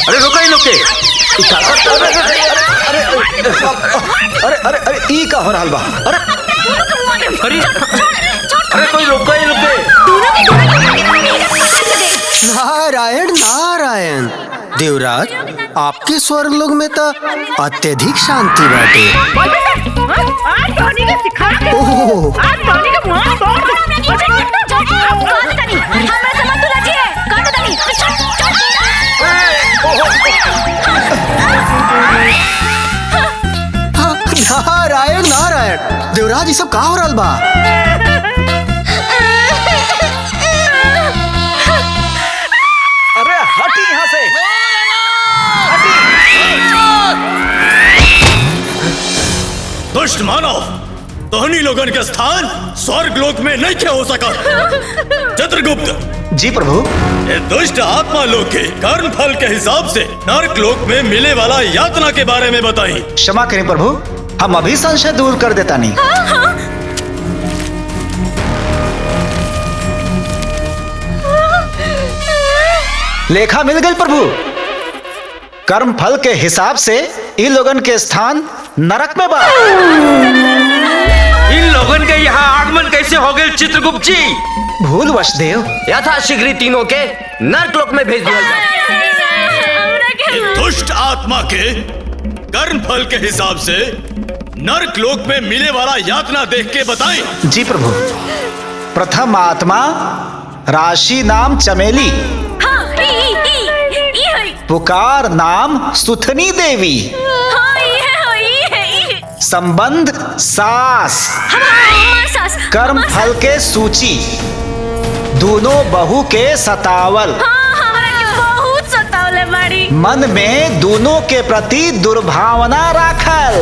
अरे रुका इन लोग के। अरे ई का हो रहा बा? अरे कोई रोका इन लोग के। नारायण नारायण। देवराज, आपके स्वर्ग लोक में तो अत्यधिक शांति बाटे। आज टोनी के सिखा के। आज टोनी के मुंह तोड़ दे। हमरा समझ तू लजी है। काट दनी। यमराज ये सब का हो रहल बा? अरे हटी यहाँ से। दुष्ट मानव, तोहनी लोगन के स्थान स्वर्ग लोक में नहीं क्या हो सका। चित्रगुप्त जी प्रभु। ये दुष्ट आत्मा लोग के कर्म फल के हिसाब से नरक लोक में मिले वाला यातना के बारे में बताई। क्षमा करें प्रभु, हम अभी संशय दूर कर देता नहीं। लेखा मिल गई प्रभु। कर्म फल के हिसाब से इन लोगन के स्थान नरक में बा। इन लोगन के यहाँ आगमन कैसे हो गए चित्रगुप्त जी? भूलवश देव। यथाशीघ्र तीनों के नरक लोक में भेज दिया जाए। दुष्ट आत्मा के कर्म फल के हिसाब से नरक लोक में मिले वाला यातना देख के बताएं। जी प्रभु। प्रथम आत्मा राशि नाम चमेली, पुकार नाम सुथनी देवी, संबंध सास, कर्म फल के सूची, दोनों बहू के सतावल, मन में दोनों के प्रति दुर्भावना राखल,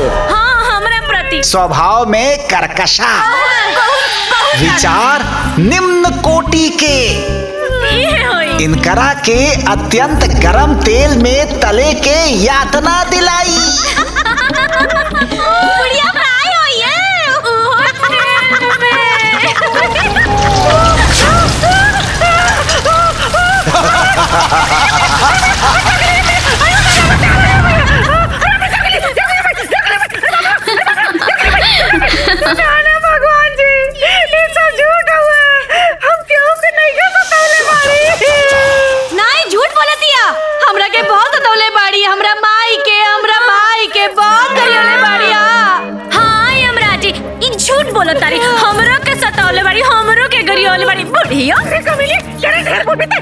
स्वभाव में कर्कशा, विचार निम्न कोटि के, इनकरा के अत्यंत गरम तेल में तले के यातना दिलाई। भगवान जी, ये सब झूठ हुआ। हम क्यों के नहीं कर सतावले बाड़ी? नहीं, झूठ बोलत दिया। हमरा के बहुत सतावले बाड़ी, हमरा माई के बहुत गरियोले बाड़ी। हाँ यमराज जी, ई झूठ बोलत तारी। हमरो के सतावले बाड़ी, हमरो के गरियोले बाड़ी। बुढ़िया अरे कमीली, तेरे घर को बिता।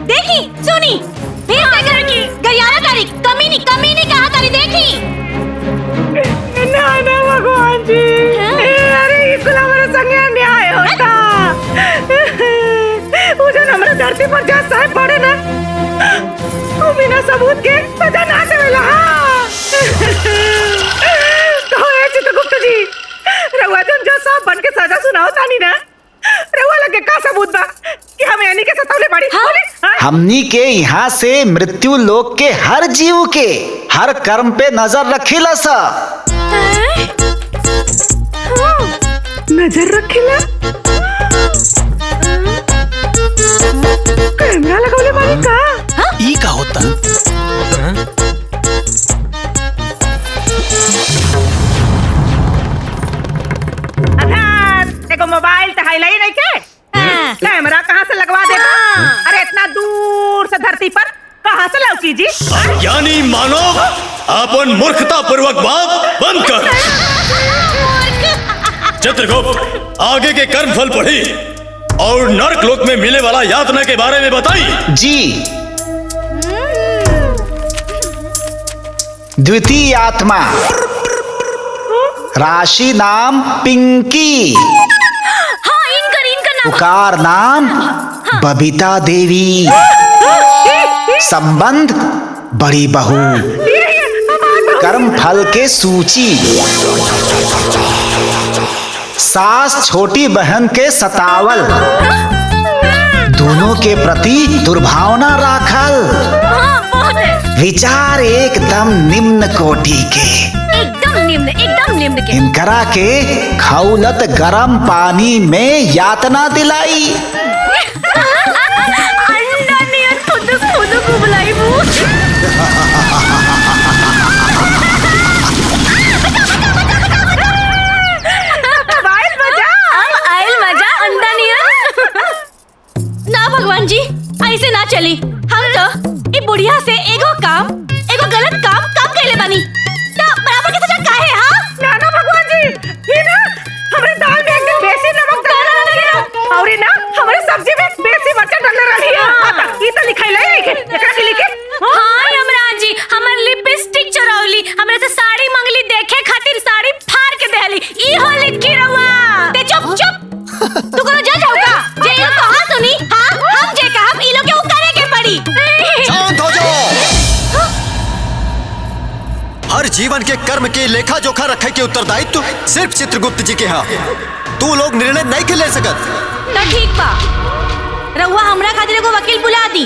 देखी सुनी, फिर से घर की गरियाला तारी, कमीनी कहा तारी। देखी ना भगवान जी, अरे इसको हमारे संगे अन्याय होता। वो जो हमारे धरती पर जा साहब पड़े ना, वो बिना सबूत के सजा ना देवेला। तो ये चित्रगुप्त जी, रउआ जो सब बन के सजा सुनाओ तानी ना, रउआ लगे का सबूत बा कि हमें यानी के सतावले बाड़ी? हमनी के यहाँ से मृत्यु लोक के हर जीव के हर कर्म पे नजर रखिला सा। नजर रखिला? कैमरा लगौले बाड़ी का? ई का होता? देखो मोबाइल तो हाईलाइट नहीं के? कैमरा कहाँ से लगवा देगा? अरे इतना दूर से धरती पर कहाँ से लौकी जी? यानी मानव, अपन मूर्खता पूर्वक बात बंद कर। चित्रगुप्त, आगे के कर्म फल पढ़ी और नरक लोक में मिले वाला यातना के बारे में बताई। जी। द्वितीय आत्मा राशि नाम पिंकी, पुकार नाम बबीता देवी, संबंध बड़ी बहू, कर्म फल के सूची, सास छोटी बहन के सतावल, दोनों के प्रति दुर्भावना राखल, विचार एकदम निम्न कोटि के, एकदम निम्न के। इनकरा के खौलत गरम पानी में यातना दिलाई। अंडा नियन खुद को बुलाई वो। आयल मजा अंडा नियन। ना भगवान जी, ऐसे ना चली। हम तो ये बुढ़िया से एगो गलत काम कैले बानी। बराबर की सजा काहे? हाँ ना भगवान जी, ये ना हमारे दाल में एकदम बेसी नमक डाला रही है और ना हमारे सब्जी में बेसी मिर्च डाला रही है। आता ये तो लिखाई लाई लिखे, एकरा के लिखे। हाँ यमराज जी, हमार लिपस्टिक चोरौली, हमरे से साड़ी मंगली देखे खातिर साड़ी फाड़ के दे जीवन के कर्म के लेखा जोखा रखे के उत्तरदायित्व सिर्फ चित्रगुप्त जी के हाँ। तू लोग निर्णय नहीं के ले सकत। तो ठीक बा, रउआ हमरा खातिर एगो वकील बुला दी।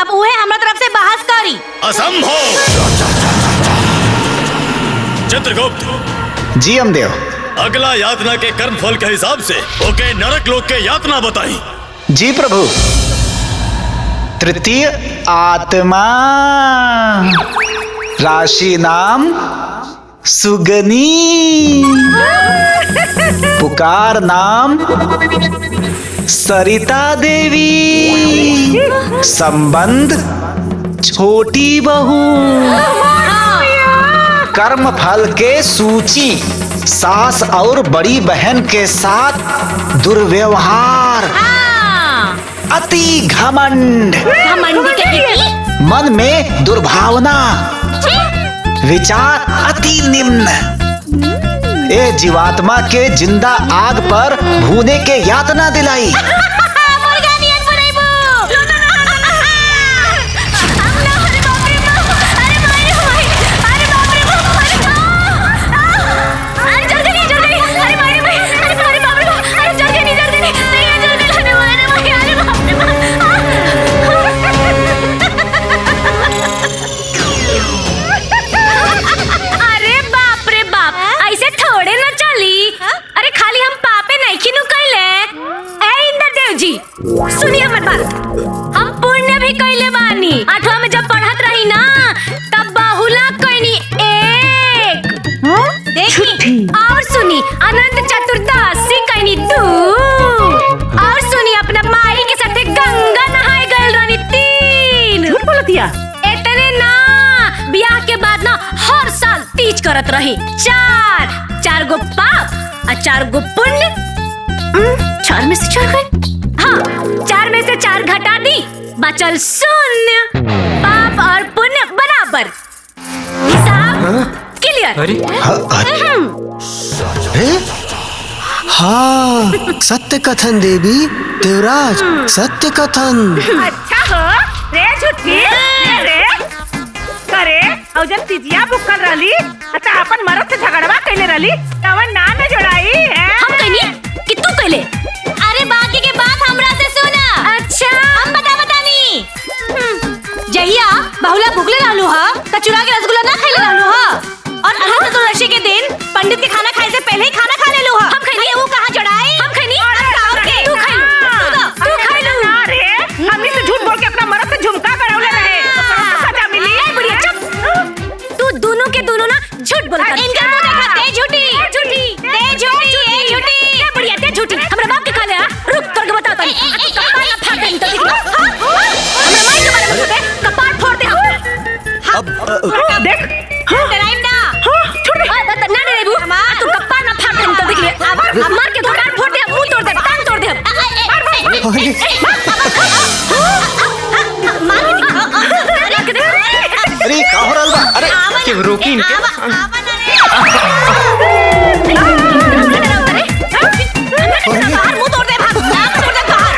अब उहे हमरा तरफ से बहस करी। असंभव। चित्रगुप्त जी अमदेव। अगला यातना के कर्म फल के हिसाब से ओके नरक लोक के यातना बताई। जी प्रभु। तृतीय आत्मा, राशि नाम सुगनी, पुकार नाम सरिता देवी, संबंध छोटी बहू, कर्म फल के सूची सास और बड़ी बहन के साथ दुर्व्यवहार, अति घमंड, मन में दुर्भावना, विचार अति निम्न, ए जीवात्मा के जिंदा आग पर भूने के यातना दिलाई। सुनिए मत बात, हम पुण्य भी कैले बानी। 8वां में जब पढ़त रही ना तब बाहुला कैनी एक, देखी और सुनी अनंत चतुर्दशी कैनी 2, और सुनी अपना माई के साथे गंगा नहाए गइल रहनी 3। झूठ बोलतिया। इतने ना, ब्याह के बाद ना हर साल तीज करत रही। 4 गो पाप और 4 गो पुण्य। 4 में से 4 गए। हाँ, 4 में से 4 घटा दी, बचल 0। पाप और पुण्य बराबर। हिसाब क्लियर। हाँ, सत्य कथन देवी देवराज, सत्य कथन। अच्छा हो रे झूठी रे करे और जब तिजिया बुक कर रही अच्छा अपन मरद से झगड़वा कैले रही तवन ना न जोड़ाई है। हम कहनी कि तू कहले। अरे बाकी के बात हमरा से सुना। अच्छा हम बतानी। जहिया बहुला भुगले रहलू हा त चुरा के रसगुल्ला ना खैले रहलू हा, और अनंत चतुर्दशी के दिन पंडित के खाना खाए से पहले ही खाना खा लेलू हा। हम खैनी वो कहां जड़ाई। हम खैनी तू खैलू अरे हमनी से झूठ बोल के अपना मरद से झुमका करौले रहे तो सजा मिली। ए बुढ़िया चुप, तू दोनों के दोनों ना झूठ बोलत। इनका मुंह देखा ते झूठी ए झूठी ए बुढ़िया ते झूठी। हमरा बाप के खाले रुक करके बता तनी कपार ना फाड़ दे तो हमरा माई के बारे में बता कपार फोड़ दे हम। अब देख डराइम ना छोड़ दे ना डरेबू तू कपार ना फाड़ दे तो देख ले। अब मार के कपार फोड़ दे, मुंह तोड़ दे, टांग तोड़ दे। अरे का हो रहल बा? अरे के रोकी इनके। बाहर मुंह तोड़ दे, भाग तोड़ दे बाहर।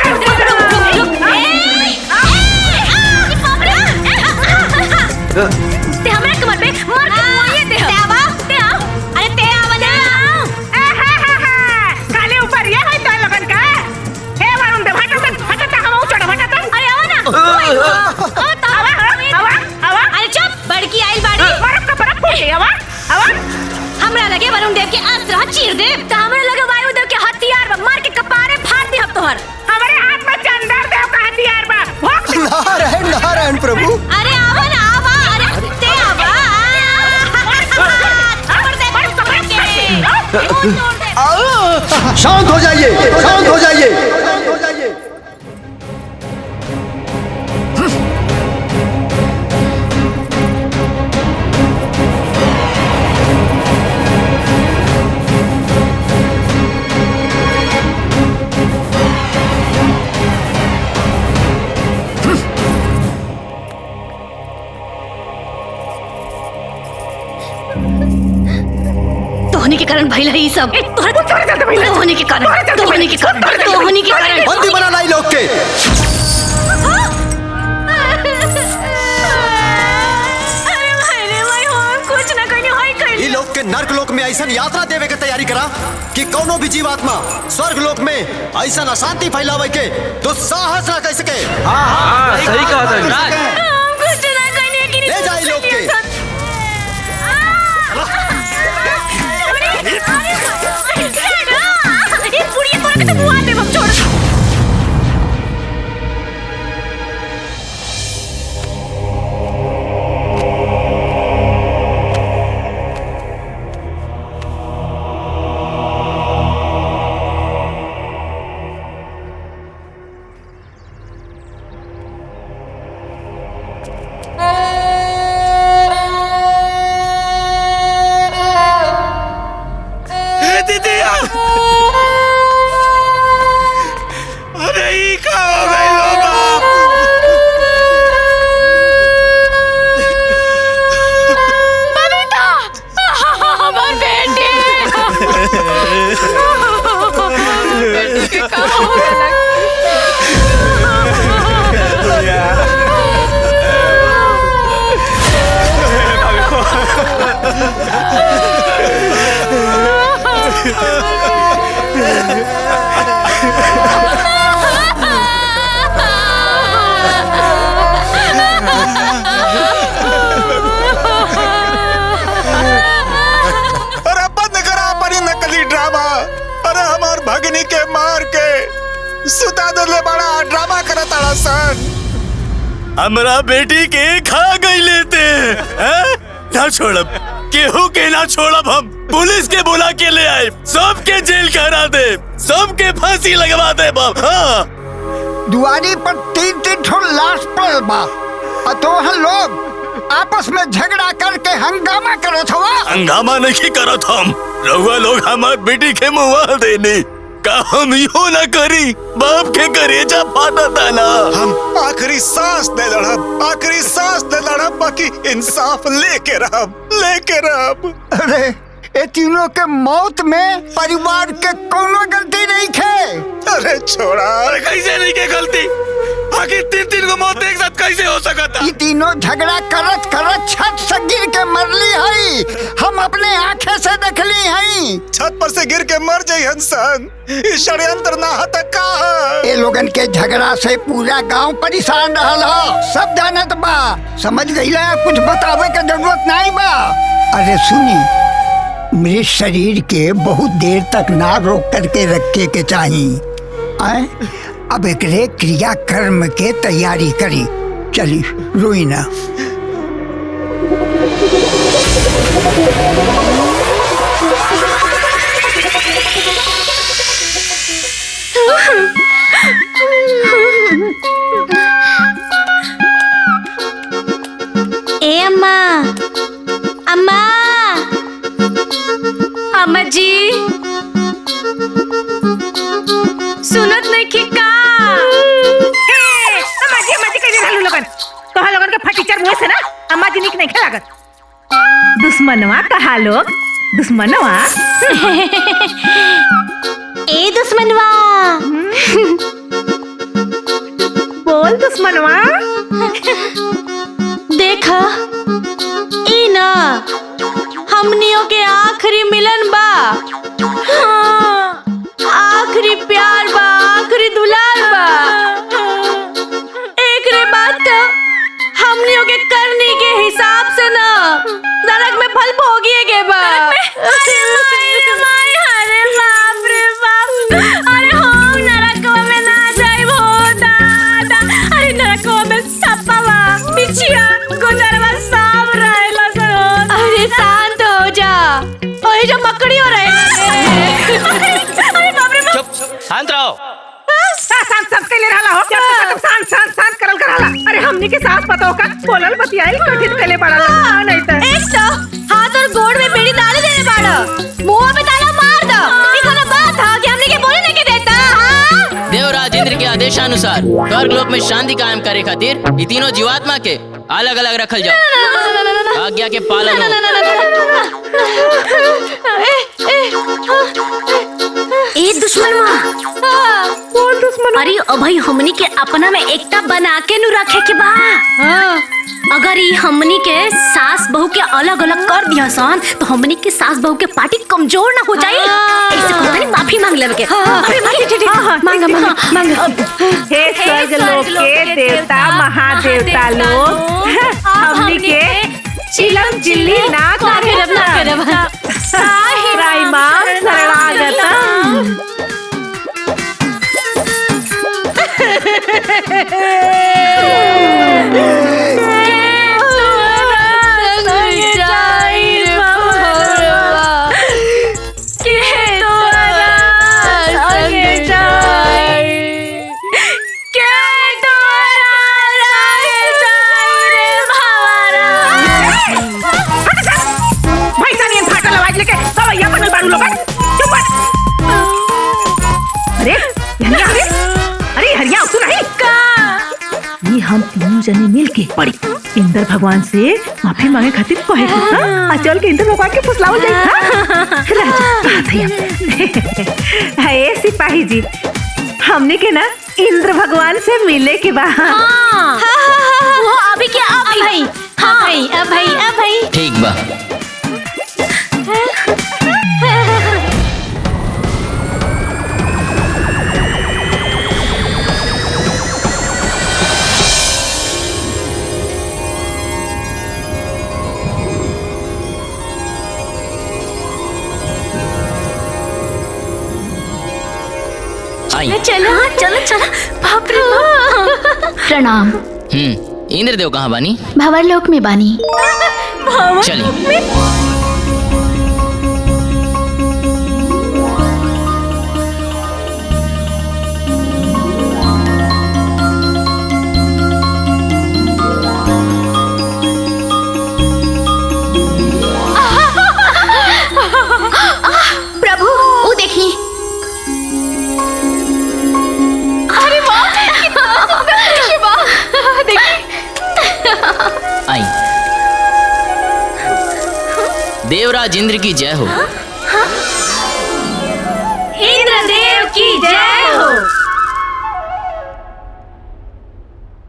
ते हमरा कमर पे मार के मुआये दे। ते आओ अरे ते आवा ना। काले ऊपर ये है तो लगन का हे वरुण दे हटा हम चढ़ हटा। अरे आवा ना। ओ तावा अरे चुप, बड़की आइल बाड़ी बर्फ का बर्फ फूटे। आवा हमरा लगे वरुण देव के अस्त्र चीर दे त हमरा लगे वायु देव के हथियार बा मार के कपारे फाड़ दे। अब तोहर हमारे हाथ में चंदर देव का हथियार बा। नारायण नारायण प्रभु। अरे आवा ना आवा। अरे ते आवा छोड़ दे बड़ कपड़ के मुंह तोड़ दे। शांत हो जाइए, शांत हो जाइए। तोहनी के कारण भइल है ई सब। तोहनी के कारण बंदी बना लाई लोग के। अरे भाई रे भाई हम कुछ ना कहनी होई के नर्क लोक में ऐसा यात्रा देवे के तैयारी करा कि कोनो भी जीवात्मा स्वर्ग लोक में ऐसा अशांति फैलावे के दुस्साहस ना कर सके। हाँ, सही कहा था। ले जाए लोग के। भगनी के मार के सुता दले बड़ा ड्रामा करता सन। हमरा बेटी के खा गई लेते हैं? ना छोड़ब, केहू के ना छोड़ब। हम पुलिस के बुला के ले आए, सबके जेल करा दे, सबके फांसी लगवा दे बाप। हाँ। दुआरी पर 3-3 ठो लाश पड़ल बा, अतोहन लोग आपस में झगड़ा करके हंगामा करत हवा। हंगामा नहीं करत हम, रउआ लोग हमार बेटी के मुआ देने का हम यो न करी। बाप के करेजा फाटता ना। हम आखिरी सांस दे लड़ब, आखिरी सांस दे लड़ब, बाकी इंसाफ लेके रहब। अरे ये तीनों के मौत में परिवार के कोनो गलती नहीं खे। अरे छोड़ा। अरे कैसे नहीं के गलती? आखिर 3-3 को मौत एक साथ कैसे हो सकता? ये तीनों झगड़ा करत करत छत से गिर के मरली हई, हम अपने आँखें से देखली हई। छत पर से गिर के मर जाई हंसन, इस षड्यंत्र ना हता का। ये लोगन के झगड़ा से पूरा गांव परेशान रहल हो, सब जानत बा। समझ गईला, कुछ बतावे के जरूरत नहीं बा। अरे सुनी, मृत शरीर के बहुत देर तक ना रोक करके रखे के चाहिए। अब एकरे क्रिया कर्म के तैयारी करी। चली रोई ना। ए अम्मा, अम्मा, अम्मा जी, सुनत नहीं की का? अम्मा जी कह रहलू लोगन, तोहा लोगन के फटीचर मुंह से ना अम्मा जी निक नहीं लागत। दुश्मनवा कहा लोग, दुश्मनवा। ए दुश्मनवा, बोल दुश्मनवा। देखा ई ना हमनियों के आखिरी मिलन बा। हाँ, आखिरी प्यार बा, आखिरी दुलार बा। एक रे बात तो हमनियों के करनी के हिसाब से ना नरक में फल भोगिए के बा। अरे बाप रे बाप, अरे हम नरक में ना जाए वो दादा। अरे नरक में सप्पा बिछिया गुजरवा सांप रहेला सर। अरे शांत हो जा, ओए जो मकड़ी हो रहे हैं। अरे बाप रे बाप, चुप, शांत रहो। शांत के लिए रहला हो, शांत करल करला। अरे हमनी के साथ पता होगा, बोलल बतियाई कठिन कले पड़ला नहीं तो। एक तो हाथ और गोड़ में बेड़ी डाल देने बाड़ा, मुंह पे ताला मार दो। ई कोनो बात है कि हमनी के बोले नहीं के देता? हां, देवराज इंद्र के आदेशानुसार स्वर्ग लोक में शांति कायम करे खातिर ये तीनों जीवात्मा के अलग अलग रखल जाओ। आज्ञा के पालन हो। ए दुश्मनवा, बोल दुश्मन। अरे भाई हमनी के अपना में एकता बना के नु रखे के बा। अगर ये हमनी के सास बहू के अलग अलग कर दिया सन तो हमनी के सास बहू के पार्टी कमजोर ना हो जाए। ऐसे कहता नहीं माफी मांग लेवे के। हे स्वर्ग लोक के देवता महादेवता लोग हमनी के चिलम चिल्ली ना करब राई मां शरणागतम। हम तीनों जने मिल के पड़ी इंद्र भगवान से माफी मांगे खातिर कहे चल के इंद्र भगवान के फुसलावल जाई। हे सिपाही जी हमने के ना इंद्र भगवान से मिले के बा। वो अभी क्या अभी भाई ठीक बा। चलो बाप रे बाप। प्रणाम। इंद्रदेव कहाँ बानी? भंवर लोक में बानी। चलिए। प्रभु वो देखी। आई। देवराज इंद्र की जय हो। इंद्रदेव की जय हो।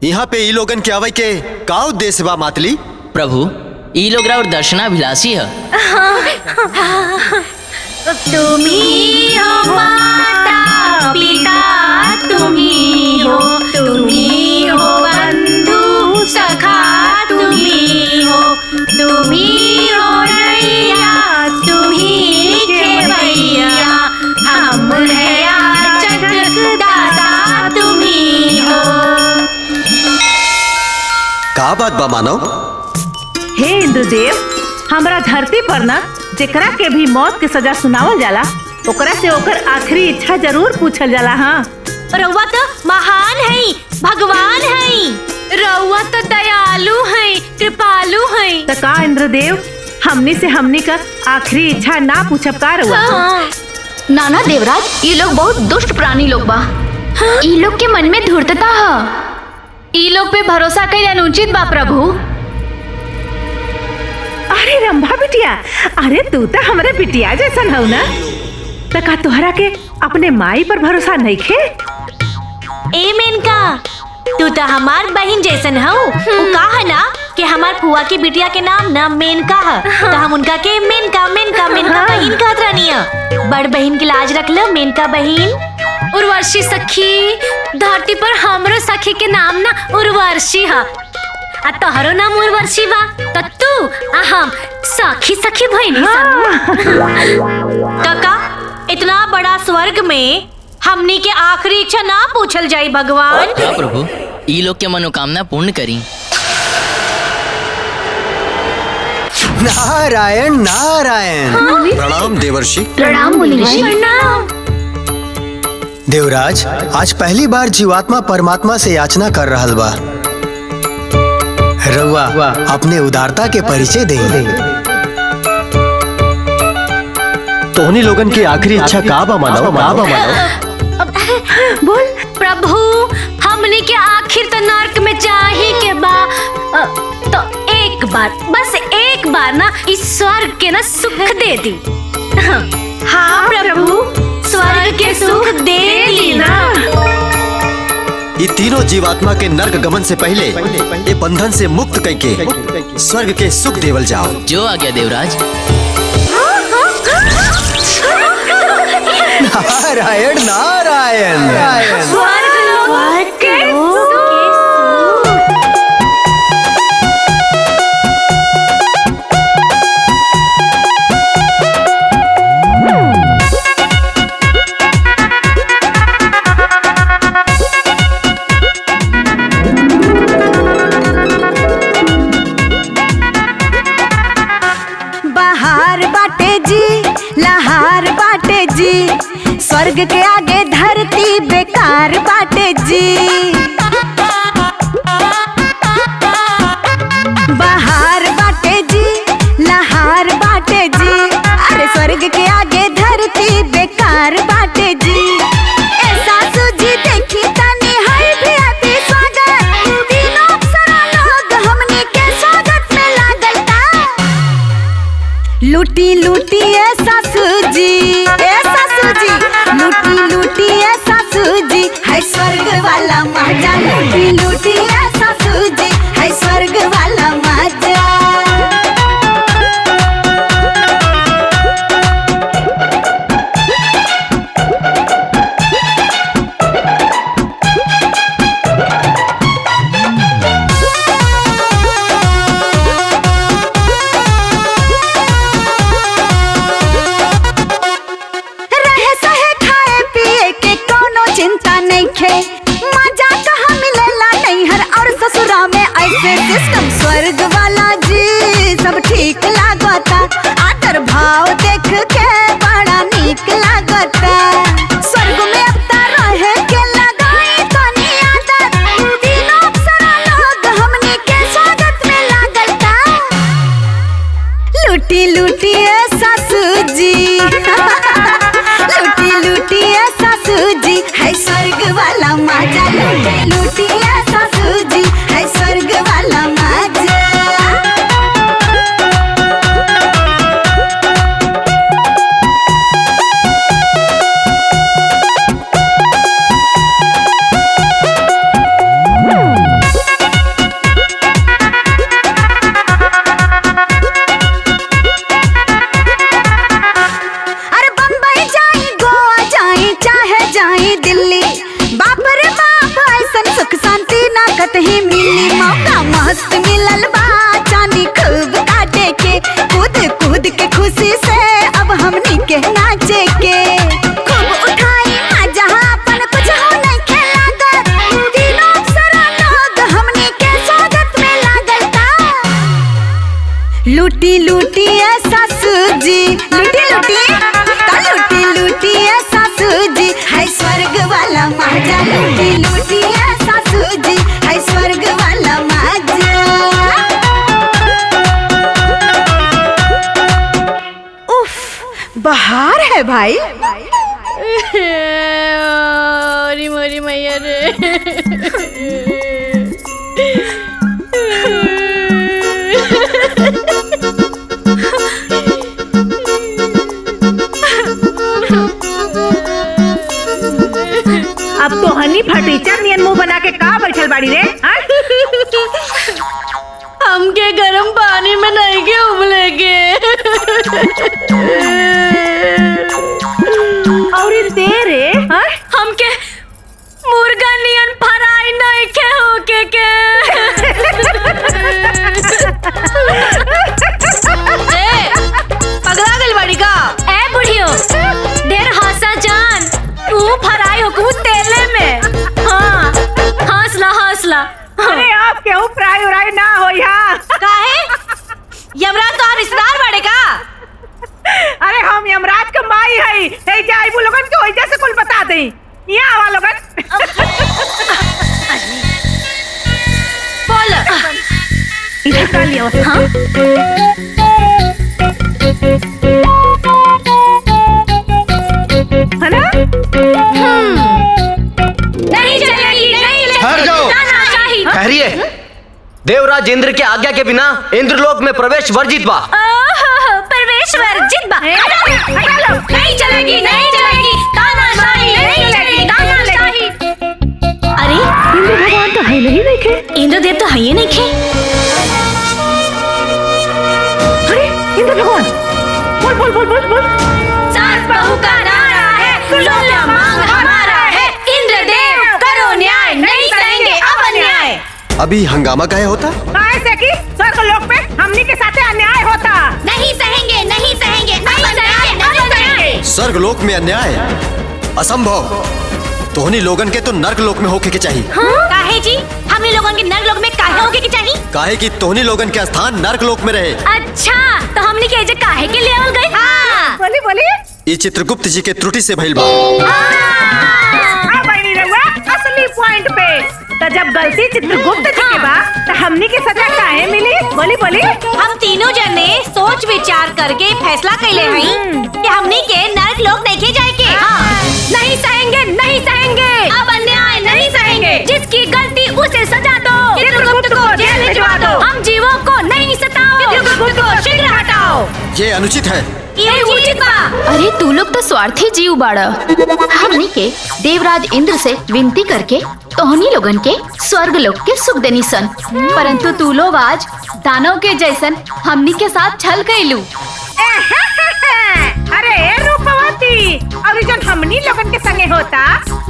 यहाँ पे ई लोगन के आवे के का उद्देश्य बा मातली? प्रभु ई लोग और दर्शनाभिलाषी है। तुम्ही हो माता पिता, तुम्ही हो बंधु सखा, तुम्ही हो नैया, तुम्ही खेवैया, हम है याचक दाता, तुम्ही हो। का बात बा मानव? हे इंद्रदेव हमरा धरती पर ना जेकरा के भी मौत के सजा सुनावल जाला ओकरा से ओकर आखिरी इच्छा जरूर पूछल जाला। हाँ रउआ तो महान है, भगवान है, रउआ तो दयालु है, कृपालु है। तो का इंद्रदेव हमनी से हमनी का आखिरी इच्छा ना पूछब का रउआ? नाना देवराज ये लोग बहुत दुष्ट प्राणी लोग बा। ये लोग के मन में धूर्तता है। ये लोग पे भरोसा कईल अनुचित बा प्रभु। अरे रंभा बिटिया, अरे तू तो हमारे बिटिया जैसन हो ना, तो का तोहरा के अपने माई पर भरोसा नहीं खे? ए मेनका तू तो हमार बहन जैसन हो। वो कहा ना कि हमार फुआ की बिटिया के नाम ना मेनका है, तो हम उनका के मेनका बहन कहत रहनी। बड़ बहन की लाज रख लो मेनका बहन। उर्वशी सखी, धरती पर हमरो सखी के नाम ना उर्वशी है, आ तोहरो नाम उर्वशी बा, तो तू हम सखी बहनी काका। इतना बड़ा स्वर्ग में हमनी के आखिरी इच्छा ना पूछल जाई भगवान। हाँ प्रभु ई लोग के मनोकामना पूर्ण करी। नारायण नारायण। प्रणाम देवर्षि। प्रणाम मुनि ऋषि। देवराज आज पहली बार जीवात्मा परमात्मा से याचना कर रहल बा। रउआ अपने उदारता के परिचय दे। तोहनी लोगन की आखिरी इच्छा का बा मानव? बोल प्रभु हमने के आखिर तो नरक में जाही के बा, तो एक बार बस एक बार ना इस स्वर्ग के ना सुख दे दी। हाँ प्रभु स्वर्ग के सुख दे दी ना। ये तीनों जीवात्मा के नर्क गमन से पहले ये बंधन से मुक्त करके स्वर्ग के सुख देवल जाओ। जो आ गया देवराज। नारायण नारायण स्वर्ग के स्वर्ग के आगे धरती बेकार बाटे जी। बाहर बाटे जी, लहार बाटे जी। अरे स्वर्ग के आगे धरती बेकार बाटे जी। ऐसा सूझी देखी तनी है भी अति स्वागत। तीनों अप्सरा लोग हमनी के स्वागत में लागल ता। लूटी लूटी ऐसा सूझी, लूटी लूटी ऐसा सूझी है स्वर्ग वाला मजा। लूटी लूटी ऐसा सूझी है स्वर्ग वाला मजा। सिस्टम स्वर्ग वाला जी सब ठीक लागता। आदर भाव देख के बड़ा नीक लागता। स्वर्ग में अब रहे के लगाई तनी आदत। तीनों अप्सरा लोग हमनी के स्वागत में लागता। लूटी लूटी ऐसा सूझी लूटी लूटी ऐसा सूझी है स्वर्ग वाला मजा। लूटी लूटी ऐसा सूझी है स्वर्ग वाला मजा। अरे बम्बई जाई, गोवा जाई, चाहे जाई दिल्ली। बाप रे बाप ऐसन सुख शांति ना कतही मिली। मौका मस्त मिलल बा चांदी खूब काटे के। कूद कूद के खुशी से अब हमनी के नाचे के। खूब उठाई मजा अपन कुछ हो नहीं खेलागत। तीनों अप्सरा लोग हमनी के स्वागत में लागल ता। लूटी लूटी ऐसा सूझी, लूटी लूटी लूटी लूटी ऐसा सूझी है स्वर्ग वाला मजा। लूटी लूटी ऐसा सूझी है स्वर्ग वाला मजा। उफ, बाहर है भाई। अरे मोरी मैया रे। अब तो हनी फटीचर नियन मुंह बना के का बैठल बाड़ी रे। हमके गरम पानी में नहीं के उबले के। और तेरे हमके मुर्गा नियन फराई नहीं के होके के। पगला गल बड़ी का। ए बुढ़ियो ढेर हंसा जान। तू फराई हो तेले में। हाँ हंसला हंसला। अरे आप क्यों फ्राई उराई ना हो यहाँ। काहे यमराज तो आप रिश्तेदार बड़े का। अरे हम यमराज का माई है। ए जाई वो लोगन के वजह से कुल बता दे। यहाँ आवा लोगन। बोल इधर कर लियो। हाँ है ना। नहीं चलेगी नहीं चलेगी। ठहर जाओ। ठहरिए। देवराज इंद्र के आज्ञा के बिना इंद्रलोक में प्रवेश वर्जित बा। प्रवेश वर्जित बा। नहीं चलेगी नहीं चलेगी। तानाशाही नहीं चलेगी तानाशाही। अरे अभी हंगामा काहे होता? ऐसे कि स्वर्ग लोक पे हमनी के साथे अन्याय होता। नहीं सहेंगे, नहीं सहेंगे, नहीं सहेंगे, नहीं सहेंगे। स्वर्ग लोक में अन्याय असंभव। तोहनी लोगन के तो नर्क लोक में होके के चाहिए। काहे जी? हमने लोगन के नर्क लोक में काहे होके के चाहिए? काहे कि तोहनी लोगन के स्थान नर्क लोक में रहे। अच्छा, तो हमने के एजे काहे के लेवल गए? हाँ। बोली बोली। ये चित्रगुप्त जी के त्रुटि से भइल बा। बनी रहुआ असली पॉइंट पे। तो जब गलती चित्रगुप्त जी के बा, तो हमनी के सजा काहे मिली? बोली बोली। हम तीनों जने सोच विचार करके फैसला कैले हई कि हमनी के नर्क लोक नहीं जाए के। नहीं सहेंगे, नहीं सहेंगे। अब अन्याय नहीं सहेंगे। जिसकी गलती उसे सजा दो। चित्रगुप्त को जेल भिजवा दो। हम जीवों को नहीं सताओ। चित्रगुप्त को शीघ्र हटाओ। ये अनुचित है। ये उचित बा। अरे तू लोग तो स्वार्थी जीव बाड़ा। हमनी के देवराज इंद्र से विनती करके तोहनी लोगन के स्वर्ग लोक के सुख देनी सन, परंतु तू लोग आज दानव के जैसन हमनी के साथ छल कैलू। अरे रूपवती, और जन हमनी लोगन के संगे होता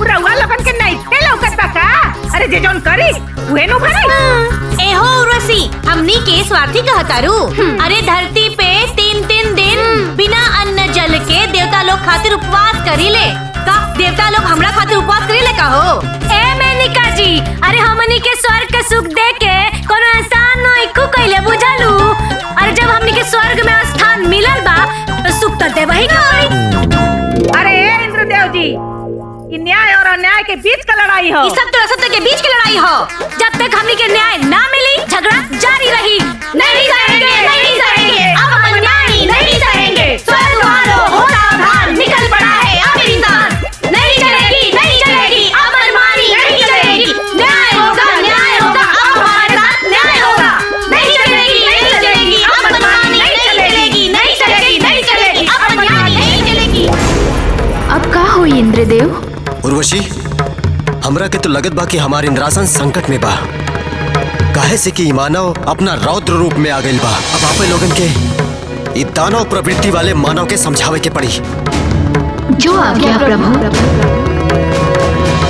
रउआ लोगन के नहीं लौकत बा का? अरे जे जौन करी उहे नु भरी। एहो उर्वशी, हमनी के स्वार्थी कहतारू। अरे धरती पे 3-3 दिन बिना अन्न जल के देवता लोग खातिर उपवास करीले। का देवता लोग हमरा खातिर उपवास करीले का हो? ए मेनिका जी, अरे हमनी के स्वर्ग के सुख दे के कोनो एहसान नहीं को कइले बुझालू। अरे जब हमनी के स्वर्ग में स्थान मिलल बा तो सुख तो देबही ना। अरे इंद्रदेव जी, ये न्याय और अन्याय के बीच का लड़ाई हो। ये सब तो असत्य के बीच की लड़ाई हो। जब तक हमनी के न्याय ना मिली झगड़ा जारी रही। नहीं सहेंगे, नहीं सहेंगे। अब हम अन्याय नहीं सहेंगे। स्वर्ग वालों हो सावधान, निकल पड़ा है अब इंसान। नहीं चलेगी, नहीं चलेगी। अब मनमानी नहीं चलेगी। न्याय होगा, न्याय होगा। अब हमारे साथ न्याय होगा। नहीं चलेगी, नहीं चलेगी। अब मनमानी नहीं चलेगी, नहीं चलेगी, नहीं चलेगी। अब अन्याय नहीं चलेगी। अब का हुई इंद्रदेव? उर्वशी, हमरा के तो लगत बा कि हमार इंद्रासन संकट में बा। काहे से कि मानव अपना रौद्र रूप में आ गइल बा। अब आपे लोगन के ई दानव प्रवृत्ति वाले मानव के समझावे के पड़ी। जो आ गया प्रभु।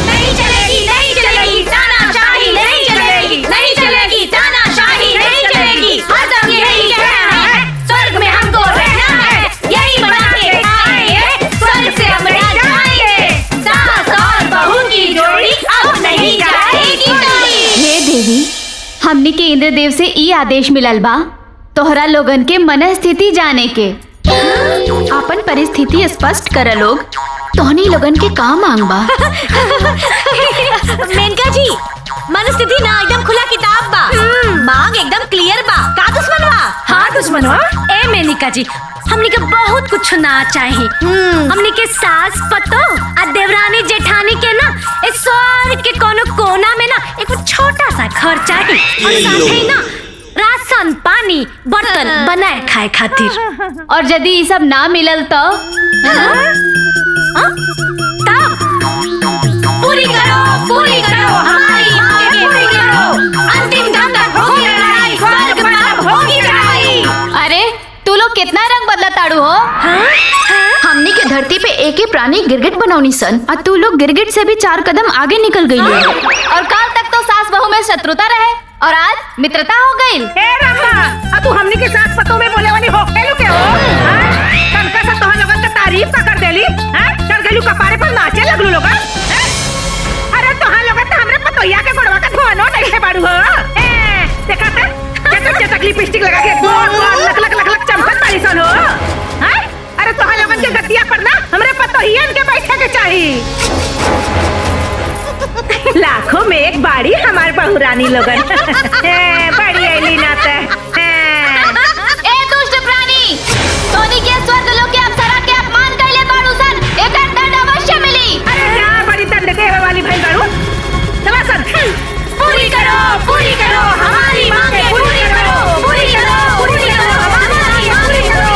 नहीं चलेगी, नहीं चलेगी। तानाशाही नहीं चलेगी, नहीं चलेगी। तानाशाही नहीं चलेगी। हर दम यही कहना है, स्वर्ग में हमको रहना है। यही बना के आएंगे, स्वर्ग से हम जाएंगे। सास और बहू की जोड़ी अब नहीं जाएगी कोई। हे देवी, हमनी के इंद्रदेव से ई आदेश मिलल बा तोहरा लोगन के मन स्थिति जाने के। अपन परिस्थिति स्पष्ट कर लोग। तोहनी लोगन के का मांग बा? मेनका जी, मन स्थिति ना एकदम खुला किताब बा। मांग एकदम क्लियर बा। का दुश्मन बा? हाँ दुश्मन हो। ए मेनिका जी, हमनी के बहुत कुछ ना चाहे। हमनी के सास पतो आ देवरानी जेठानी के ना इस स्वर्ग के कोनो कोना में ना एक छोटा सा घर चाहिए। और साथ ही ना राशन पानी बर्तन बनाए खाए खातिर। और यदि ये सब ना मिलल तो तब पूरी करो हमारी मांगे पूरी करो। अंतिम दम तक होगी लड़ाई, स्वर्ग में अब होगी लड़ाई। अरे तू लोग कितना रंग बदला ताड़ू हो? हमनी के धरती पे एक ही प्राणी गिरगिट बनौनी सन, और तू लोग गिरगिट से भी 4 कदम आगे निकल गई हो। और काल तक तो सास बहू में शत्रुता रहे और आज मित्रता हो गई। अब तू हमनी के साथ पतों में बोले वाली हो केलू के हो? कनका से तोहन लोगन का तारीफ का कर देली। चढ़ गेलू कपारे पर नाचे लगलू लोगन। अरे तोहन लोगन तो हमरे पतोइया के गोड़वा का धोनो नहीं है बाड़ू हो। देखा था चटक लिपस्टिक लगा के लक लक लक लक चमकत बाड़ी सन हो। अरे तोहन लोगन के गतिया पर ना हमरे पतोहियन के बैठे के चाहिए। लाखों में एक बाड़ी हमार बहुरानी लोगन। बड़ी ऐली नाते। ए दुष्ट प्राणी, तोनी के स्वर्ग लोक के अप्सरा के अपमान कइले बाड़ू सन, एकर दंड अवश्य मिली। अरे क्या बड़ी दंड देवे वाली भई बाड़ू? चला सन। पूरी करो हमारी मांगे पूरी करो, पूरी करो, पूरी करो हमारी मांगे करो।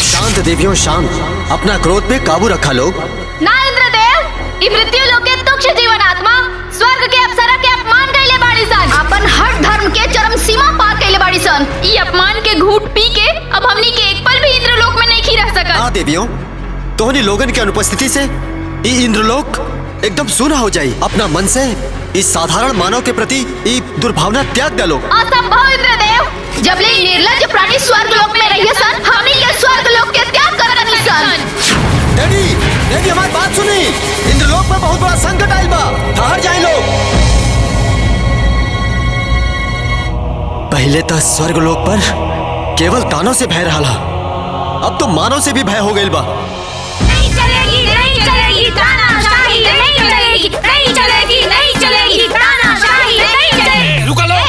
शांत देवियों शांत, अपना क्रोध पे काबू रखा लोग। ना इंद्रदेव, ई मृत्यु लोक के तुक्ष जीवन आत्मा स्वर्ग के अप्सरा के अपमान कइले बाड़ी सन, अपन हर धर्म के चरम सीमा पार कइले बाड़ी सन। ई अपमान के घूंट पी के अब हमनी के एक पल भी इंद्रलोक में नहीं रह सकत। हाँ देवियों, तोहनी लोगन के अनुपस्थिति से ई इंद्रलोक एकदम सूना हो जाई। अपना मन से इस साधारण मानव के प्रति ये दुर्भावना त्याग डालो। असंभव इंद्रदेव, जब ले निर्लज्ज प्राणी स्वर्ग लोक में रहिए सन, हमने ये स्वर्ग लोक के त्याग करनी सन। डैडी, डैडी हमारी बात सुनी। इंद्रलोक में बहुत बड़ा संकट आइल बा, ठहर जाए लोग। पहले तो स्वर्ग लोक पर केवल दानों से भय रहा, अब तो मानव से भी भय हो गई बा। नहीं चलेगी, नहीं चलेगी तानाशाही, नहीं चलेगी, नहीं चलेगी, नहीं चलेगी तानाशाही, नहीं चलेगी। रुका लो।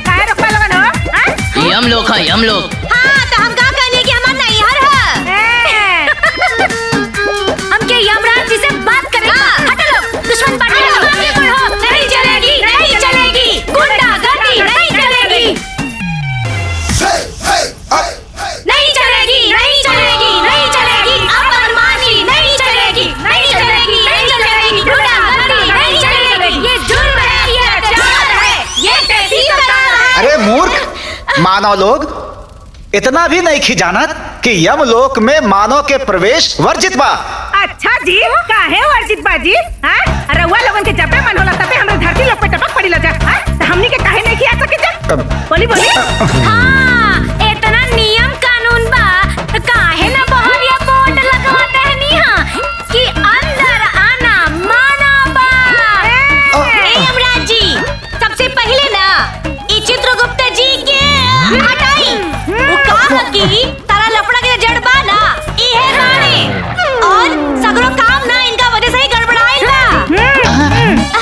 काहे रुकवा लगन हो? यम लोग है, यम लोग। हाँ तो हम का कहने की हमार नहीं हर है। हमके यमराज जी से बात करेगा। हटो लोग, दुश्मन पार्टी लोग आगे बढ़ो। नहीं चलेगी, नहीं चलेगी, गुंडागर्दी नहीं चलेगी। नहीं चलेगी, नहीं चलेगी, नहीं चलेगी, अपमानी नहीं चलेगी, नहीं चलेगी, नहीं चलेगी, गुंडागर्दी नहीं चलेगी। ये जुर्म है, ये अत्याचार है, ये कैसी सरकार है? अरे मूर्ख मानव लोग, इतना भी नहीं खिजानत कि यमलोक में मानव के प्रवेश वर्जित बा। अच्छा जी, काहे वर्जित बाजी? हां, रउआ लोगन के जबे मन होला तबे हमरे धरती लोग पे टपक पड़ी लजा। हां, तो हमनी के काहे नहीं किया सके जा? बोली बोली। हाँ, इतना नियम कानून बा तो काहे ना बाहर ये बोर्ड लगवाते हैं निहा कि अंदर आना माना बा। ए यमराज जी, सबसे पहले ना ई चित्रगुप्त जी के हटाई। वो कहा कि तारा लफड़ा के जड़ बा ना इहे रानी, और सगरो काम ना इनका वजह से ही गड़बड़ाइल बा।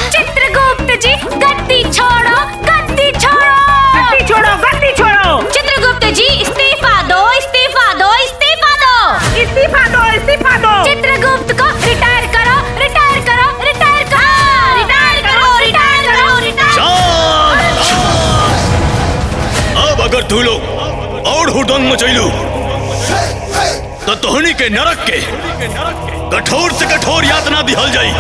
चित्रगुप्त जी गद्दी छोड़ो, गद्दी छोड़ो, गद्दी छोड़ो, गद्दी छोड़ो। चित्रगुप्त जी इस्तीफा दो, इस्तीफा दो, इस्तीफा दो, इस्तीफा दो, इस्तीफा दो। चित्रगुप्त को रिटायर करो, रिटायर करो, रिटायर करो, रिटायर करो, रिटायर करो, रिटायर। अब अगर तू लोग और हुड़दंग मचैलू तो तोहनी के नरक के कठोर से कठोर यातना दिहल जाई।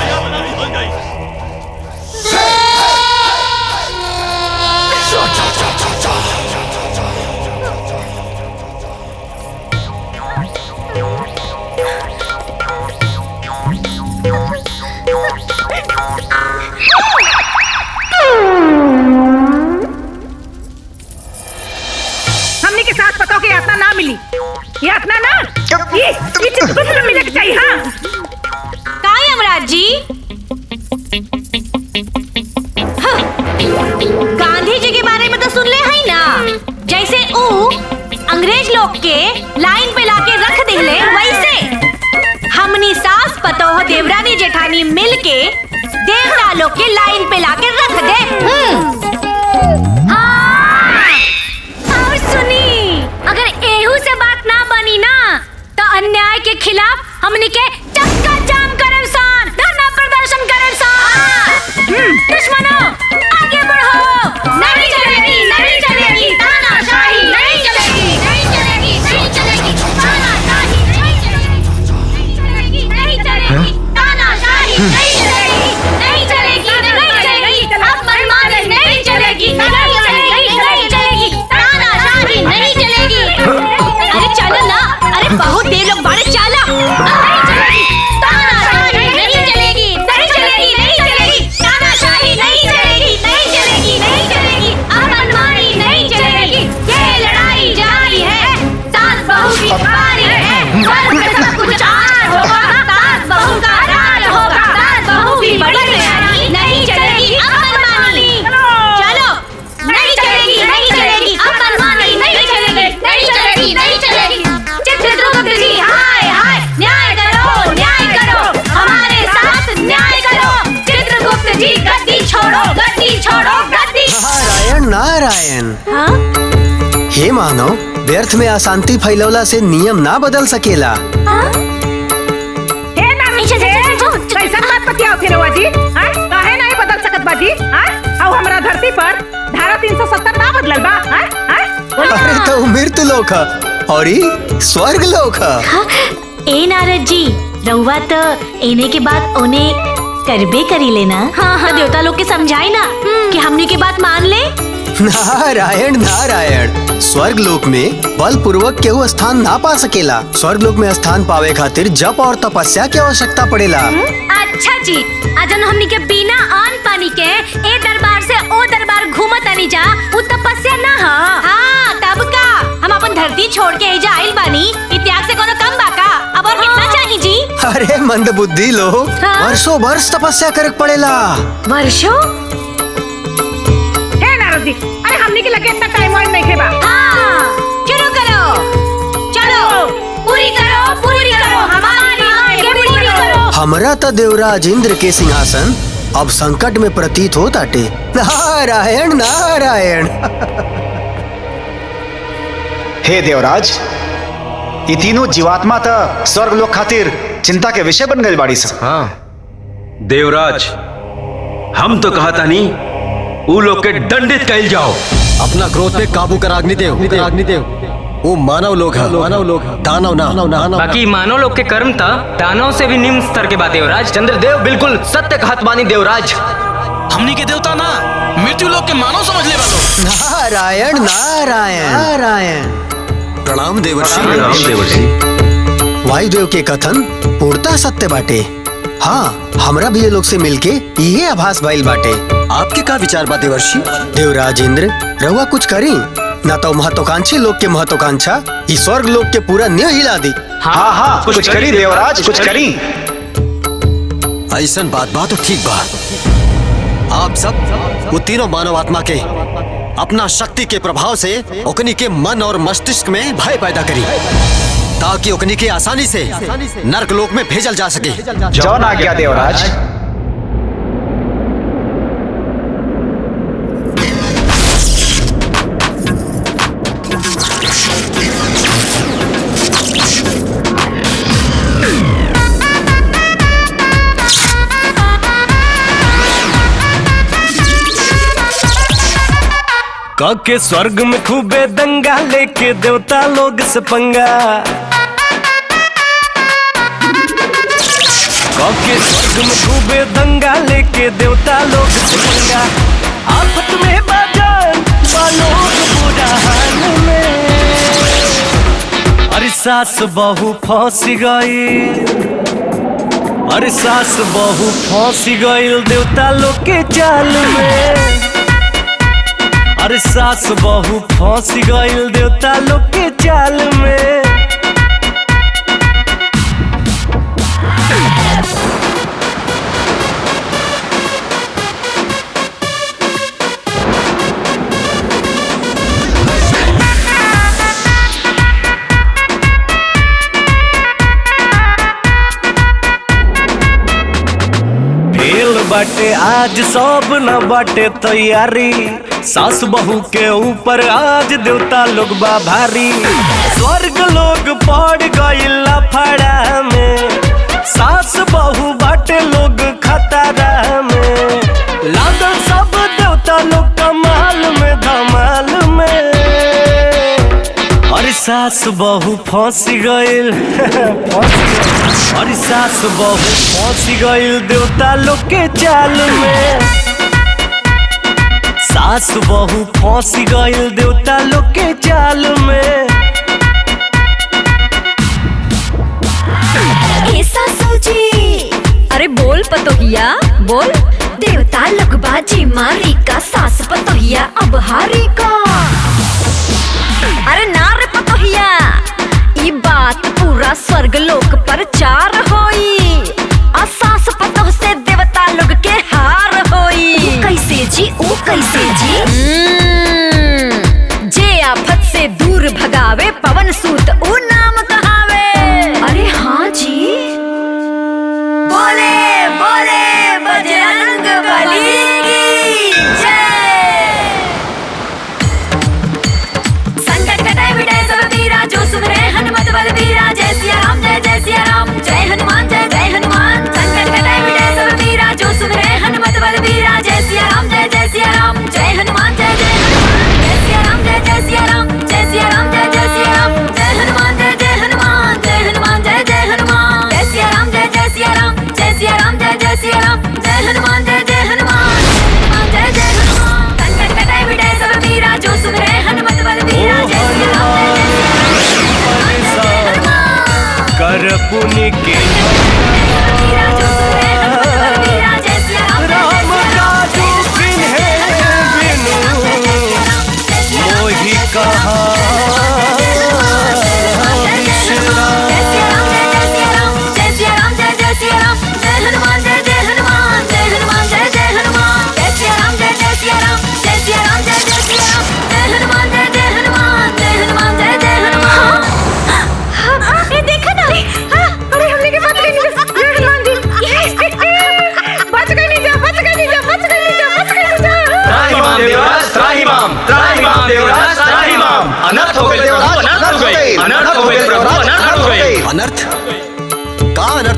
हमनी के साथ पतो के यातना ना मिली। यातना ना ये चित्रगुप्त में मिले के चाहिए। हाँ, का यमराज जी? हाँ, गांधी जी के बारे में तो सुन ले है ना, जैसे ऊ अंग्रेज लोग के लाइन पे लाके रख दिले, वैसे हमनी सास पतोह देवरानी जेठानी मिलके देवता लोग के लाइन पे लाके रख दे। हाँ, और सुनी, अगर एहू से बात ना बनी ना तो अन्याय के खिलाफ हमनी के चक्का जाम करम सान, धरना प्रदर्शन करम सान। दुश्मनों आगे बढ़ो। नहीं चलेगी, नहीं चलेगी तानाशाही, नहीं चलेगी, नहीं चलेगी, नहीं चलेगी तानाशाही, नहीं चलेगी, नहीं चलेगी तानाशाही, नहीं चलेगी, नहीं चलेगी, नहीं चलेगी अपमानी नहीं चलेगी, नहीं चलेगी, नहीं चलेगी तानाशाही, नहीं चलेगी। अरे चलो ना, अरे बहुत देर लोग बाड़े चला। नहीं चलेगी तानाशाही, नहीं चलेगी, नहीं चलेगी, नहीं चलेगी तानाशाही, नहीं चलेगी, नहीं चलेगी, नहीं चलेगी अपमानी नहीं चलेगी। ये लड़ाई जारी है, सास बहू की बारी है, घर में सब कुछ आर होगा, सास बहू का राज होगा, सास बहू की बड़ी तैयारी नहीं चलेगी अपमानी। चलो, नहीं चलेगी, नहीं चलेगी अपमानी नहीं चलेगी, नहीं चलेगी, नहीं चलेगी। चित्रगुप्त जी हाय हाय, न्याय करो, न्याय करो, हमारे साथ न्याय करो। चित्रगुप्त जी गद्दी छोड़ो, गद्दी छोड़ो, गद्दी। नारायण नारायण। हाँ? हे मानव, व्यर्थ में अशांति फैलौला से नियम ना बदल सकेला। हे नामी छे, कैसन बात बतियाओ थे रउआ जी? हां, काहे नहीं बदल सकत बाजी? हां, और हमरा धरती पर धारा 370 ना बदलल बा। हां हां, अरे तो मृत्यु लोक है और ई स्वर्ग लोक है। ए नारद जी, रउआ तो एने के बाद ओने करबे करी लेना। हाँ हाँ, देवता लोग के समझाई ना कि हमने के बात मान ले। नारायण नारायण। स्वर्ग लोक में बल पूर्वक केहू स्थान ना पा सकेला। स्वर्ग लोक में स्थान पावे खातिर जप और तपस्या की आवश्यकता पड़ेला। अच्छा अच्छा जी, अजन हमनी के बिना अन्न पानी के ए दरबार से ओ दरबार घूमत आनी जा, उ तपस्या ना ह। हाँ, तब का हम अपन धरती छोड़ के एजा आइल बानी, इतिहास से कोनो कम बाका। अब और कितना चाहिए जी? अरे मंद बुद्धि लोग, वर्षों वर्ष तपस्या करे पड़ेला। वर्षों? हे नारद जी, अरे हमनी के लगे इतना टाइम वाइम नहीं खेबा। हाँ, शुरू करो, चलो पूरी करो, पूरी करो, हमारी मांग के पूरी करो। हमरा तो देवराज इंद्र के सिंहासन अब संकट में प्रतीत हो ताटे। नारायण नारायण। हे देवराज, ये तीनों जीवात्मा तो स्वर्ग लोक खातिर चिंता के विषय बन गए बाड़ी सब। हाँ देवराज, हम तो कहा था नहीं वो लोग के दंडित कइल जाओ। अपना क्रोध पे काबू कर अग्निदेव। वो मानव लोग है, दानव ना। बाकी मानव लोग के कर्म था दानव से भी निम्न स्तर के बात देवराज। चंद्रदेव बिल्कुल सत्य कहत बानी देवराज। हमनी के देवता ना मृत्यु लोग के मानव समझ ले वालो। नारायण नारायण नारायण। प्रणाम देवर्षि। वायुदेव के कथन पूर्णतः सत्य बाटे। हाँ, हमरा भी ये लोग से मिलके ये आभास भइल बाटे। आपके का विचार बा देवर्षि? देवराज इंद्र, रहुआ कुछ करी ना तो महत्वाकांक्षी लोग के महत्वाकांक्षा इस स्वर्ग लोग के पूरा न्यू हिला दी। हाँ, कुछ करी देवराज, कुछ करी। ऐसा बात तो ठीक बा। आप सब वो तीनों मानव आत्मा के अपना शक्ति के प्रभाव से ओकनी के मन और मस्तिष्क में भय पैदा करी, ताकि ओकनी के आसानी से नरक लोक में भेजल जा सके। जौन आ गया देवराज। के स्वर्ग में खूबे दंगा लेके देवता लोग से पंगा। के स्वर्ग में खूबे दंगा लेके देवता लोग से पंगा। आफत में बाजान बालोग बुरा हाल में। अरे सास बहू फंस गई, अरे सास बहू फंस गई देवता लोग के चाल में। अरे सास बहू फंस गइल देवता लोग के चाल में। फेल बाटे आज सब न बाटे तैयारी। सास बहू के ऊपर आज देवता लोग बा भारी। स्वर्ग लोग पड़ गइल फड़ा में। सास बहू बाटे लोग खतरा में। लागल सब देवता लोग कमाल में धमाल में। अरे सास बहू फंस गइल अरे सास बहू फंस गइल देवता लोग के चाल में। सास बहू फंस गइल देवता लोग के चाल में। ए सासू जी, अरे बोल पतोहिया बोल। देवता लोग बाजी मारी का, सास पतोहिया अब हारी का। अरे ना रे पतोहिया, ई बात पूरा स्वर्ग लोक पर चार होई। आ सास पतोह से देवता लोग के हार होई। कैसे जी ओ कैसे जी? जे आफत से दूर भगावे पवन सूत ऊ नाम कहावे। अरे हाँ जी, बोले बोले बजरंग बली की जय। संकट कटाए मिटाए सब पीरा, जो सुमरे हनुमत बलबीरा। जय सिया राम जय जय सिया राम, जय हनुमान जय जय हनुमान। संकट कटाए मिटाए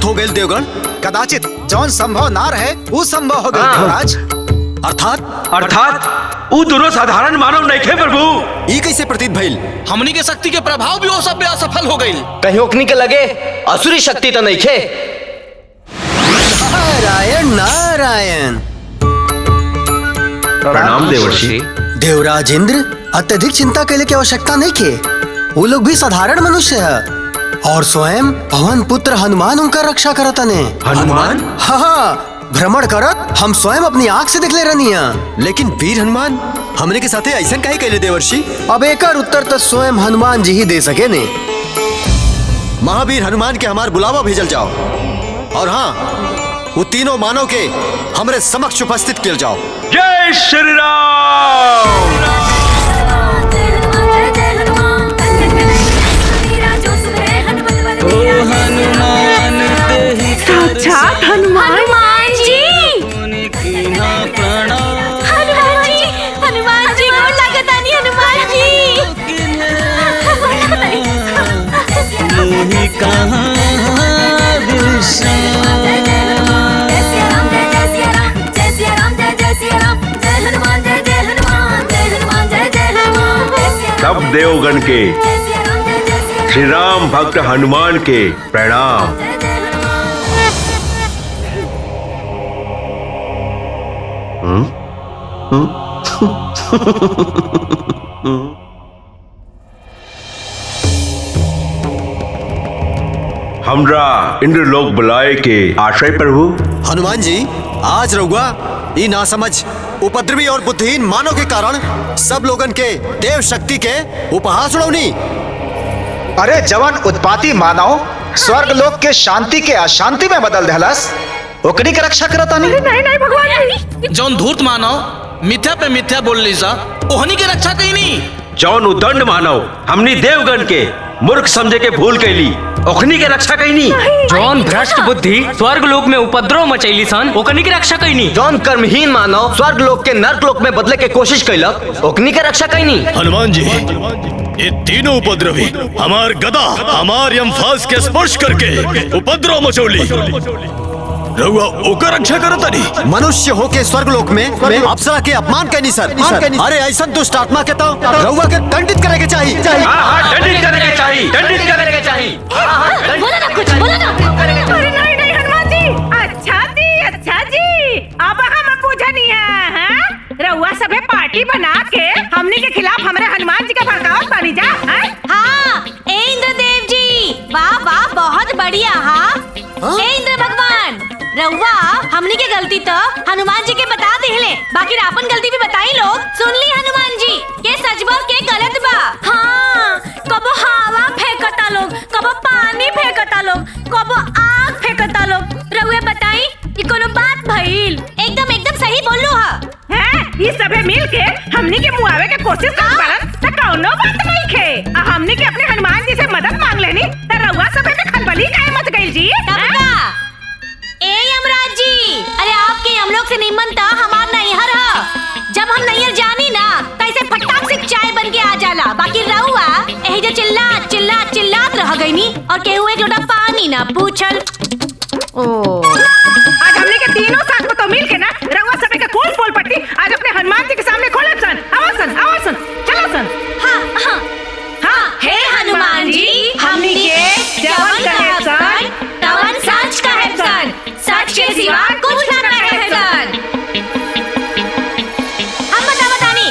हो गए देवगण। कदाचित जौन संभव ना रहे वो संभव हो गए देवराज। अर्थात वो दोनों साधारण मानव नहीं थे प्रभु। ये कैसे प्रतीत भइल? हमनी के शक्ति के प्रभाव भी वो सब पे असफल हो गई। कहीं ओकनी के लगे असुरी शक्ति तो नहीं थे। नारायण नारायण। प्रणाम देवर्षि। देवराज इंद्र, अत्यधिक चिंता के की आवश्यकता नहीं के। वो लोग भी साधारण मनुष्य है और स्वयं पवन पुत्र हनुमान उनका रक्षा करता ने। हनुमान? हाँ, भ्रमण करत हम स्वयं अपनी आंख से दिखले रहनी। लेकिन वीर हनुमान हमने के साथे ऐसा काहे कहले देवर्षि? अब एकर उत्तर तो स्वयं हनुमान जी ही दे सके ने। महावीर हनुमान के हमार बुलावा भेजल जाओ और हाँ, वो तीनों मानव के हमरे समक्ष उपस्थित किया जाओ। जय श्री राम। साक्षात हनुमान जी। हनुमान जी गोर लागतानी हनुमान जी। सब देवगण के श्री राम भक्त हनुमान के प्रणाम। हमरा इंद्रलोक बुलाए के आश्रय प्रभु। हनुमान जी, आज रहुआ ये ना समझ उपद्रवी और बुद्धिहीन मानव के कारण सब लोगन के देव शक्ति के उपहास उड़ौनी। अरे जवान उत्पाती मानव स्वर्ग लोक के शांति के अशांति में बदल देहलस, ओकरी के रक्षा करता नहीं। नहीं भगवान जी। जौन धूर्त मानव मिथ्या पे मिथ्या बोल ली सा, ओहनी के रक्षा कहीं नहीं। जौन उदंड मानव हमनी देवगण के मूर्ख समझे के भूल कैली, ओखनी के रक्षा कहीं नहीं। जौन भ्रष्ट बुद्धि स्वर्ग लोक में उपद्रव मचैली सन, ओकनी के रक्षा कहीं नहीं। जौन कर्महीन मानव स्वर्ग लोक के नर्क लोक में बदले के कोशिश कैलक, ओकनी के रक्षा कहीं नहीं। हनुमान जी, ये तीनों उपद्रवी हमार गदा हमार यमफास के स्पर्श करके उपद्रव मचौली। रहुआ ओकर रक्षा करता नहीं। मनुष्य होके स्वर्ग लोक में अप्सरा के अपमान करनी सर। अरे ऐसा दुष्ट आत्मा के तो रहुआ के दंडित करे के चाहिए। दंडित करे के चाहिए, दंडित करे के चाहिए। बोला ना कुछ, बोला ना। अरे नहीं हनुमान जी। अच्छा जी, अब हम पूछनी है। रउआ सबे पार्टी बना के हमनी के खिलाफ हमारे हनुमान जी के भड़कावत बानी जा। हाँ, ए इंद्रदेव जी, वाह वाह, बहुत बढ़िया। हाँ, ए इंद्र भगवान, रउआ हमनी के गलती तो हनुमान जी के बता दिले, बाकी आपन गलती भी बताई लोग। सुन ली हनुमान जी, के सच बा के गलत बा। हाँ, कबो हवा फेंकता लोग, कबो पानी फेंकता लोग, कबो आग फेंकता लोग। रउआ बताई ई कोनो बात भइल? एकदम सही बोलू हैं? ये सबे मिल के हमनी के मुआवे के कोशिश कर पालन त कौनो बात नहीं खे। हमनी के अपने हनुमान जी से मदद मांग लेनी त रउआ सबे में खलबली काहे मच गइल जी? ए यमराज जी, अरे आपके यमलोक से निमन था हमार नैहर है। जब हम नैहर जानी ना तैसे फटाक से चाय बन के आ जाला। बाकी रहुआ यही जो चिल्लात रह गई नी और केहू एक लोटा पानी ना पूछल। आज हमने के तीनों साथ में तो मिल के ना रउआ सबे के कौन पोल पट्टी आज अपने हनुमान जी के सामने खोलत सन। आवा सन, चलो सन। हाँ, हे हनुमान जी, हमनी के जवन कहे सन तवन सच कहे सन, सच के सिवा कुछ ना कहे सन। हम बतानी,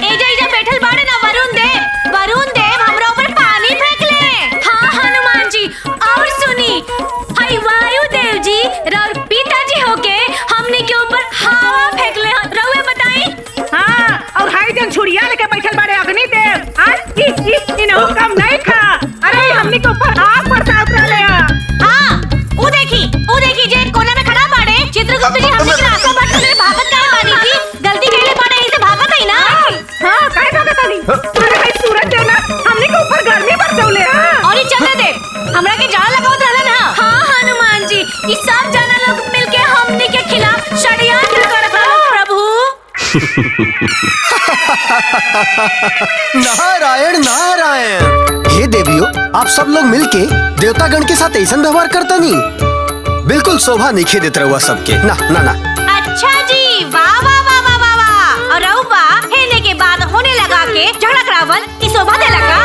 एजा बैठल बाड़े ना वरुण देव हमरा ऊपर पानी फेंक ले। हाँ हनुमान जी, और सुनी, हाय वायु देव जी और पिताजी होके हमने के ऊपर हवा फेंक ले। रउए बताई। हाँ, और हाय जन छुड़िया लेके बैठल बाड़े अग्नि देव। आज इन्हों कम नहीं खा। अरे हमनी के ऊपर आग बरसात रहे। हाँ, वो देखी जे कोने में खड़ा बाड़े चित्रगुप्त जी, हमने के रास्ता बट के भागत काहे बानी जी? गलती कइले बाड़े, इसे भागत है ना। हाँ, काहे भागत नहीं? अरे भाई सूरज देव ना हमनी के ऊपर गर्मी बरसौले। और ये चंद्र देव हमरा के जान लगावत रहलन। हाँ हनुमान जी, ई सब जना लोग मिलके हमनी के खिलाफ षड्यंत्र करत रहलन प्रभु। नारायण नारायण। हे देवियों, आप सब लोग मिलके देवतागण के साथ ऐसा व्यवहार करता नहीं। बिल्कुल शोभा नहीं खे देते रहुआ सबके ना ना ना। अच्छा जी, वाह वाह वाह वाह वाह वाह। और रउआ हेने के बाद होने लगा के झगड़ा करावल ई शोभा देला का?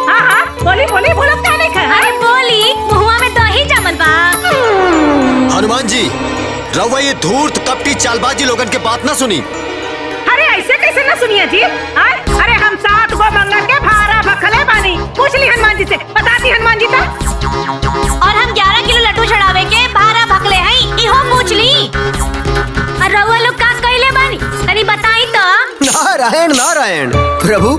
हाँ हाँ, बोली बोली बोलत का नहीं खा। अरे बोली, मुहुआ में दही जमल बा। हनुमान जी, रउआ ये धूर्त कपटी चालबाजी लोगन के बात ना सुनी। अरे ऐसे कैसे ना सुनिए जी? अरे हम 7 गो मंगल के भारा भखले बानी। पूछ ली हनुमान जी से, बता दी हनुमान जी ता। और हम 11 किलो लड्डू चढ़ावे के भारा भखले हई, इहो पूछ ली। और रउआ लोग का कइले बानी तनी बताई तो। नारायण नारायण। प्रभु,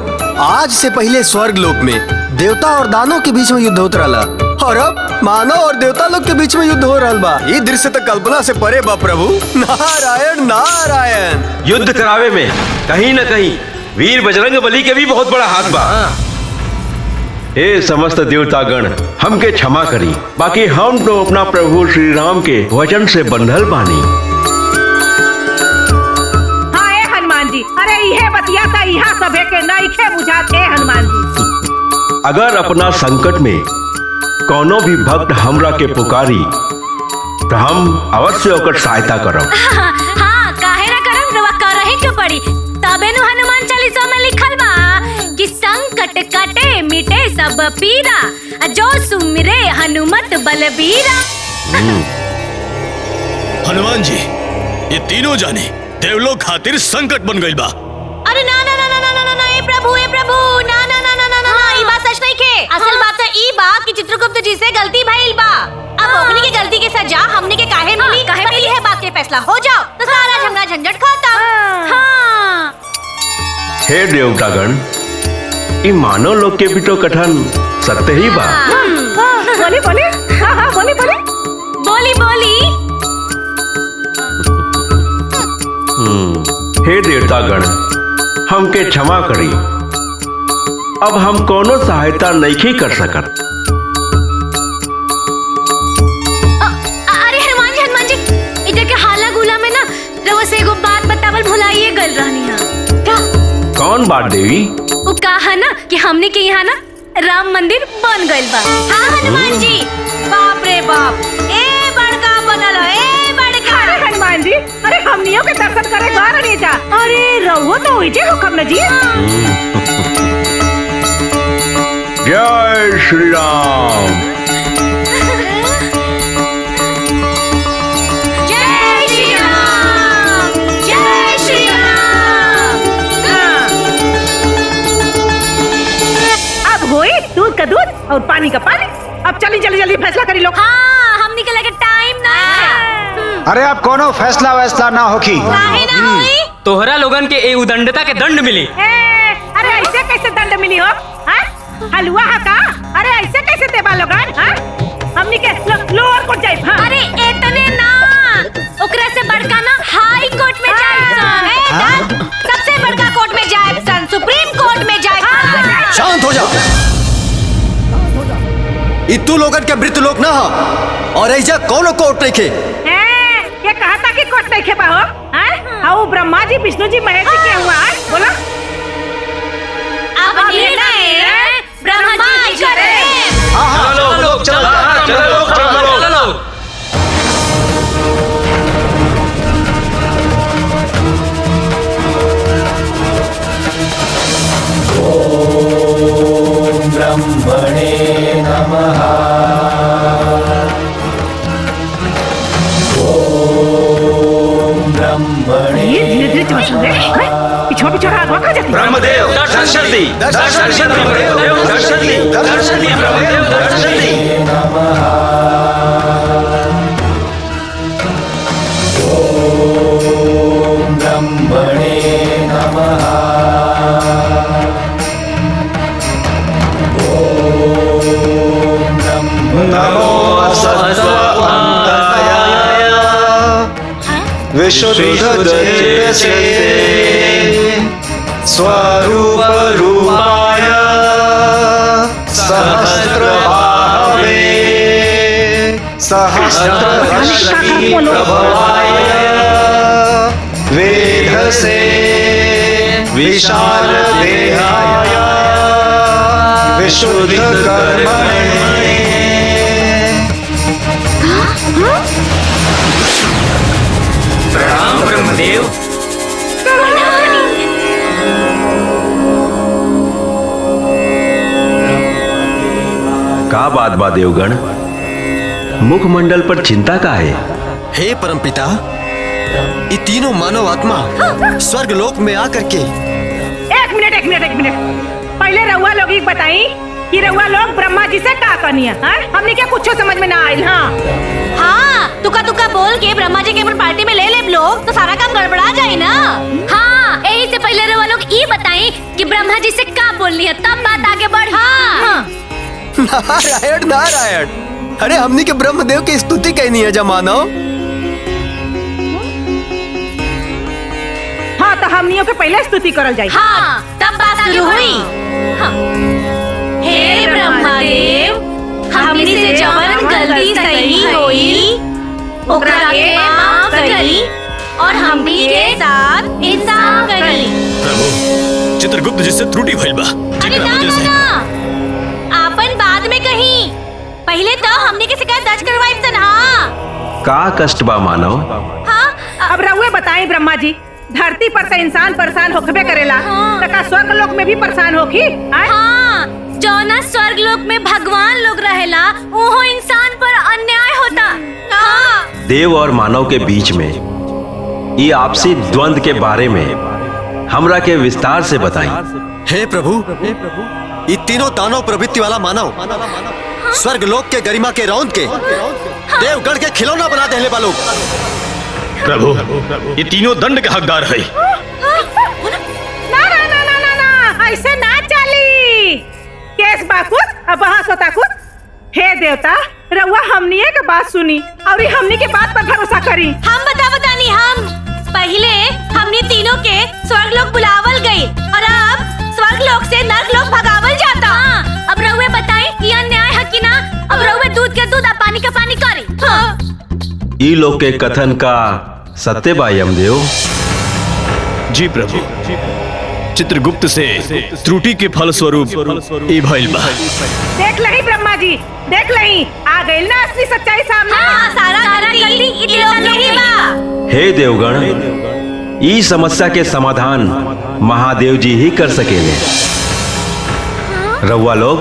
आज से पहले स्वर्ग लोक में देवता और दानों के बीच में युद्ध होत रहला, और अब मानव और देवता लोग के बीच में युद्ध हो रहल बा। ये दृश्य तो कल्पना से परे बा प्रभु। नारायण नारायण। युद्ध करावे में कहीं न कहीं वीर बजरंग बली के भी बहुत बड़ा हाथ बा। हे समस्त देवतागण, हमके क्षमा करी, बाकी हम तो अपना प्रभु श्री राम के वचन से बंधल बानी। हाँ ए हनुमान जी, अरे इहे बतिया ता इहा सभे के नइखे बुझात है हनुमान जी। अगर अपना संकट में कोनो भी भक्त हमरा के पुकारी तो हम अवश्य ओकर सहायता करब। हाँ, काहे ना करम, रउआ करही के पड़ी। तबे नु हनुमान चालीसा में लिखल बा कि संकट कटे मिटे सब पीरा, जो सुमिरे हनुमत बलबीरा। हनुमान जी, ये तीनों जाने देवलोक खातिर संकट बन गइल बा। अरे ना ना ना ना ना ना ना, ए प्रभु ना ना ना ना ना ना, ई बात सच नहीं के। असल बात तो ई बा कि चित्रगुप्त जी से गलती भइल बा। अब ओकनी की गलती के सजा हमनी के काहे मिली? काहे मिली है बात के फैसला हो जाओ तो सारा झगड़ा झंझट खत्म। हाँ। हे देवतागण, ई मानव लोग के भी तो कथन सत्य ही बा। बोली बोली, हाँ हाँ बोली बोली बोली बोली। हे देवतागण, हमके क्षमा करी, अब हम कोनो सहायता नहीं कर सकत। अरे हनुमान जी इधर के हाला गुला में ना रउआ से एगो बात बतावल भुलाइए गल रहनी है। कौन बात देवी? वो कहा ना कि हमने के यहाँ ना राम मंदिर बन गइल बा। हाँ हनुमान जी, बाप रे बाप, ए बड़का बनल है, ए बड़का। अरे हनुमान जी, अरे हमनियों के दर्शन करे जा रही जा। अरे रहुओ तो होइजे हुकम न जी। जय श्री राम। जय श्री राम, जय श्री राम। अब होई दूध का दूध और पानी का पानी। अब चली जल्दी जल्दी फैसला करी लो। हाँ, हमनी के लगे टाइम ना है। अरे अब कोनो फैसला वैसला ना होखी। काहे ना होई? तोहरा लोगन के ए उदंडता के दंड मिली। अरे ऐसे कैसे दंड मिली हो? हलवा हा का? अरे ऐसे कैसे देबा लोगन? हमनी के लोअर कोर्ट जाई। अरे इतने ना, ओकरा से बड़का ना हाई कोर्ट में जाए, सबसे बड़का कोर्ट में जाए, सुप्रीम कोर्ट में जाए। शांत हो जा। इतू लोगन के मृत्यु लोक ना हो, और ऐजा कोनो कोर्ट नहीं खे। ये कहा था कि कोर्ट नहीं खेपा हो? हाँ, ब्रह्मा जी, विष्णु जी, महेश जी क्या हुआ? बोला। अब निर्णय ब्रह्मा जी करें। चलो चलो। ओम ब्रह्मणे नमः। ओम ब्रह्मणे। धीरे धीरे चल रहे। पिछोड़ पिछोड़ आग खा जाती। ब्रह्मदेव दर्शन दी, दर्शन दी ब्रह्मदेव, दर्शन दी, दर्शन दी ब्रह्मदेव, दर्शन दी। ओम ब्रह्मणे नमः। ओम नमो विशुद्धचेतसे स्वरूप रूपाय सहस्रबाहवे सहस्रश्री प्रभवाय वेधसे विशाल देहाय विशुद्ध कर्मणे। महादेव। का बात बा देवगण, मुखमंडल पर चिंता का है? हे परमपिता, ये तीनों मानव आत्मा स्वर्ग लोक में आकर के एक मिनट पहले रउआ लोग ही बताई कि रउआ लोग ब्रह्मा जी से का कनिया हमने क्या कुछ समझ में ना आयल। हाँ तुका तुका बोल के ब्रह्मा जी के अपन पार्टी में ले ले लोग तो सारा काम गड़बड़ा जाए ना। हाँ यही से पहले रउआ लोग ये बताई कि ब्रह्मा जी से का बोलनी है तब बात आगे बढ़ी। हाँ। नारायण नारायण, अरे हमनी के ब्रह्मदेव की स्तुति कहनी है जमानो। हाँ तो हमनियों के पहले स्तुति करल जाए। हाँ तब बात शुरू हुई। हाँ। हे ब्रह्मदेव, हमनी से जवन गलती सही होई ओकरा के माफ करी और हमनी के साथ इंसाफ करी। प्रभु, चित्रगुप्त जी से त्रुटि भइल बा। अरे ना आपन बाद में कहीं, पहले तो हमनी के शिकायत दर्ज करवाई सन। हाँ का कष्ट बा मानव? हाँ अब रउए बताएं ब्रह्मा जी, धरती पर से इंसान परेशान होखबे करेला तो का स्वर्ग लोक में भी परेशान होखी? हाँ जौना स्वर्ग लोक में भगवान लोग रहेला वो इंसान पर अन्याय होता। हाँ देव और मानव के बीच में ये आपसी द्वंद्व के बारे में हमरा के विस्तार से बताई। हे प्रभु, ये तीनों दानव प्रवृत्ति वाला मानव स्वर्ग लोक के गरिमा के रौंद के देवगढ़ के खिलौना बना देने वालों। प्रभु, ये तीनों दंड के हकदार है। ना ना ना ना ना ना, ऐसे ना चली। केस बाकुत अब बहस होता कुछ। हे देवता, रउआ हमनिए के बात सुनी और हमनी के बात पर भरोसा करी। हम बतानी हम पहले हमने तीनों के स्वर्ग लोक बुलावल गई और अब स्वर्ग लोक से नर्क लोक भगावल जाता। हाँ, अब रउए बताई ये अन्याय है कि ना? अब रउए दूध के दूध पानी का पानी करी। हाँ। ई लोग के कथन का सत्य बा यमदेव? जी प्रभु, चित्रगुप्त से त्रुटि के फल स्वरूप ई भइल बा। देख लही ब्रह्मा जी, देख लही आ गई ना असली सच्चाई सामने। हाँ, सारा गलती इन लोगों की बा। हे देवगण, ई समस्या के समाधान महादेव जी ही कर सकेले। रउआ लोग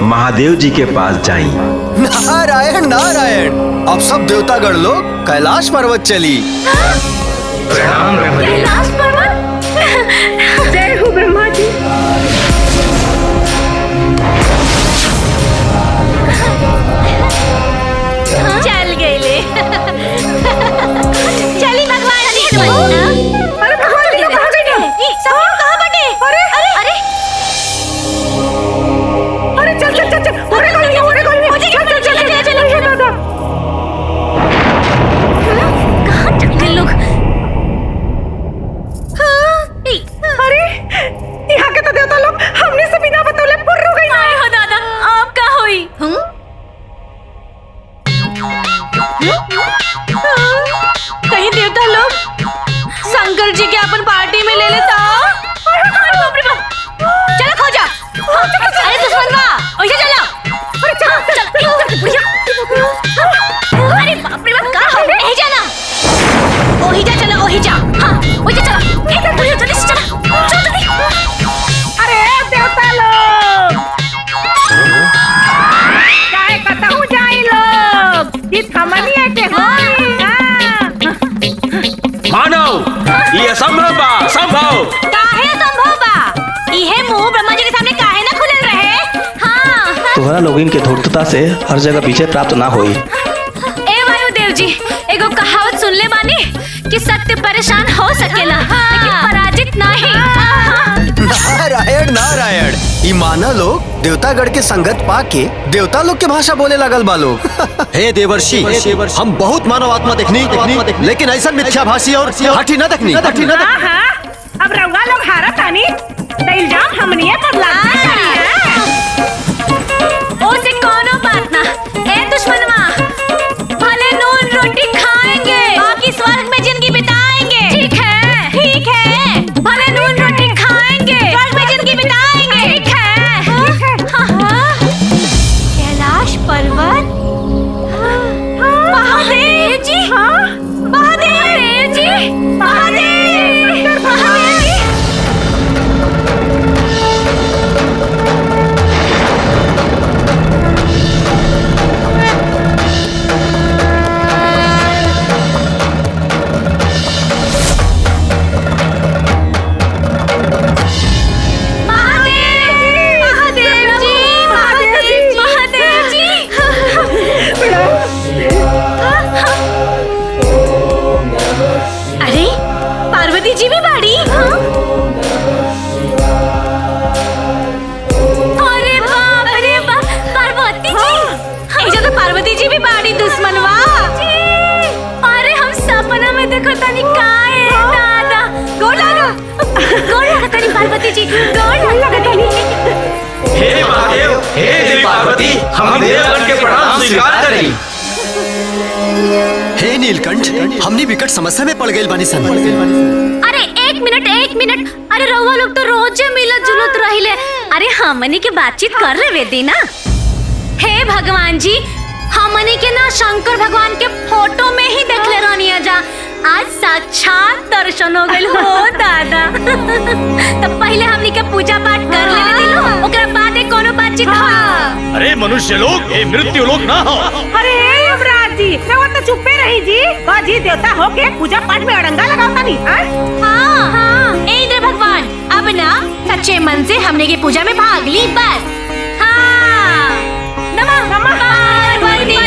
महादेव जी के पास जाई। नारायण नारायण, अब सब देवतागण लोग कैलाश पर्वत चली। प्रणाम ब्रह्मदेव। कैलाश पर्वत। जय हो ब्रह्मा जी। चल गए ले। चली भगवान जी। अरे भगवान जी कहाँ गए? सब लोग कहाँ बटे? अरे अरे अरे चल चल चल चल, अरे चल चल चल चल दादा। कहाँ चल गए लोग? अरे यहाँ के तो देवता लोग हमने से बिना बतौले पुर हो गई। आए हो दादा, आप क्या हुई? कहीं देवता लोग शंकर जी के अपन पार्टी में ले लेता। चलो खो जा। अरे दुश्मनवा, ओइसे चलो। अरे चल अरे बाप रे बाप, का हो गया? यही जाना। ओही जा चलो, ओही जा। हाँ ओही जा चलो। एक बुढ़िया जल्दी से चलो, चलो जल्दी। अरे देवता लोग काय कहता हूँ जाई लोग इस हमनिया के हो। मानव, ये असंभव बा, संभव। काहे असंभव बा? इहे मुंह ब्रह्मा जी के सामने काहे ना खुलल रहे? हाँ। तुम्हारा लोगिन के धूर्तता से हर जगह विजय प्राप्त ना होई। ए वायुदेव जी, एगो कहावत सुन ले बानी कि सत्य परेशान हो सकेला लेकिन पराजित नहीं। नारायण नारायण, ई माना लोग देवतागढ़ के संगत पाके देवता लोग के भाषा बोले लगल बा लोग। हे देवर्षि, हम बहुत मानव आत्मा देखनी लेकिन ऐसा मिथ्याभाषी और हठी न देखनी। हाँ हाँ, अब रउआ लोग हारा तानी तो इल्जाम हमनिए पर लादते हैं। ओसे कोनो बात ना। ए दुश्मनवा, भले नून रोटी खाएंगे बाकी स्वर्ग में जिंदगी बिताएंगे। ठीक है, ठीक है। भले नून रोटी खाएंगे स्वर्ग में जिंदगी बिताएंगे। ठीक है। हाँ। कैलाश पर्वत। महादेव जी। महादेव जी। महादेव। जी भी बाड़ी। अरे बाप रे बाप, पार्वती जी। ऐसा तो पार्वती जी भी बाड़ी दुश्मनवा। अरे हम सपना में देखो तनी काहे दादा। गोड़ लगा तनी पार्वती जी, गोड़ लगा तनी। हे महादेव, हे देवी पार्वती, हम देवगण के प्रणाम स्वीकार करी। हे नीलकंठ, हमनी विकट समस्या में पड़ गए बानी सन। अरे एक मिनट, अरे रउआ लोग तो रोजे मिलत जुलत रहिले। अरे हमनी के बातचीत कर रहे वेदी ना। हे भगवान जी, हमनी के ना शंकर भगवान के फोटो में ही देख ले रहनी जा। आज साक्षात दर्शन हो गइल हो दादा। तब पहले हमनी के पूजा पाठ कर लेवे दिलो, ओकरा बाद कोनो बातचीत हो। अरे मनुष्य लोग, ये मृत्यु लोग ना हो। अरे युवराज जी, रवा तो चुप्पे रही जी। जी देवता होके पूजा पाठ में अड़ंगा लगावता नहीं। हाँ, इंद्र भगवान, अब ना सच्चे मन से हमने की पूजा में भाग ली बस। हाँ, नमः पार्वती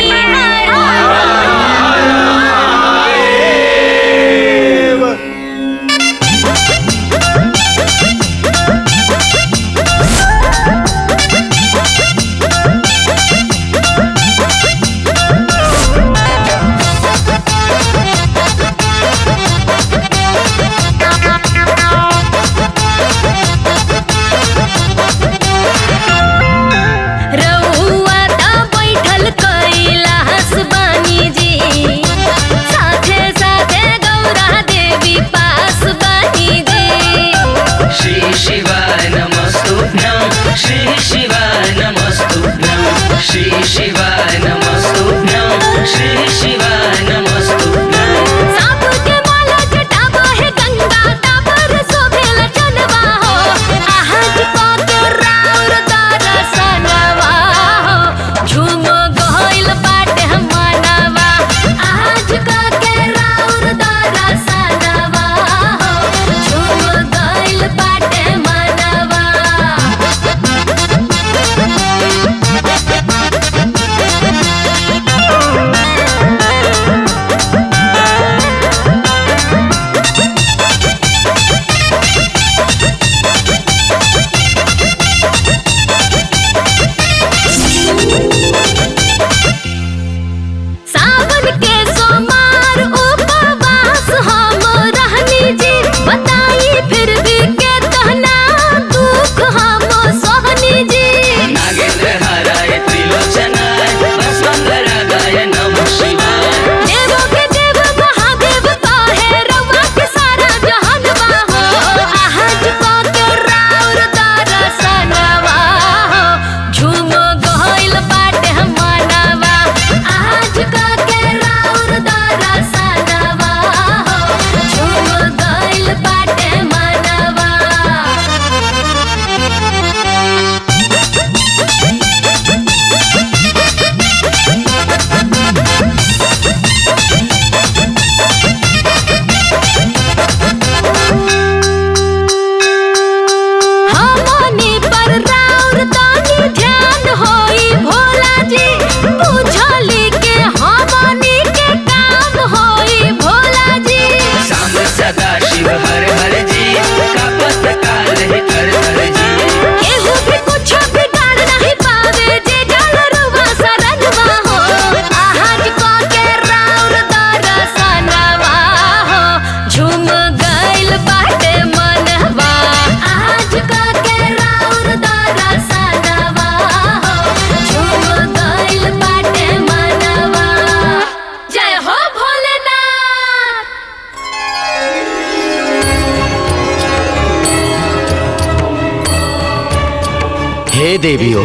हे देवियों,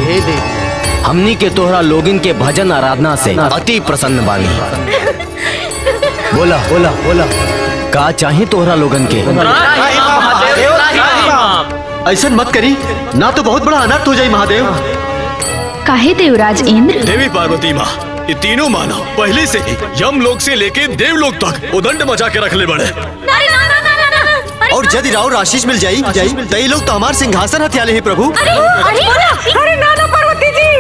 हमनी के तोहरा लोगिन के भजन आराधना से अति प्रसन्न बानी। बोला बोला बोला, का चाहे तोहरा लोगन के? ऐसा मत करी, ना तो बहुत बड़ा अनर्थ हो जाए महादेव। काहे देवराज इंद्र? देवी पार्वती माँ, ये तीनों मानव पहले से ही यम लोक से लेके देवलोक तक उदंड मचा के रख ले बड़े। और यदि राव आशीष मिल जाई तो ये लोग तो हमारे सिंहासन हथियाले ही प्रभु। अरे नाना पार्वती जी,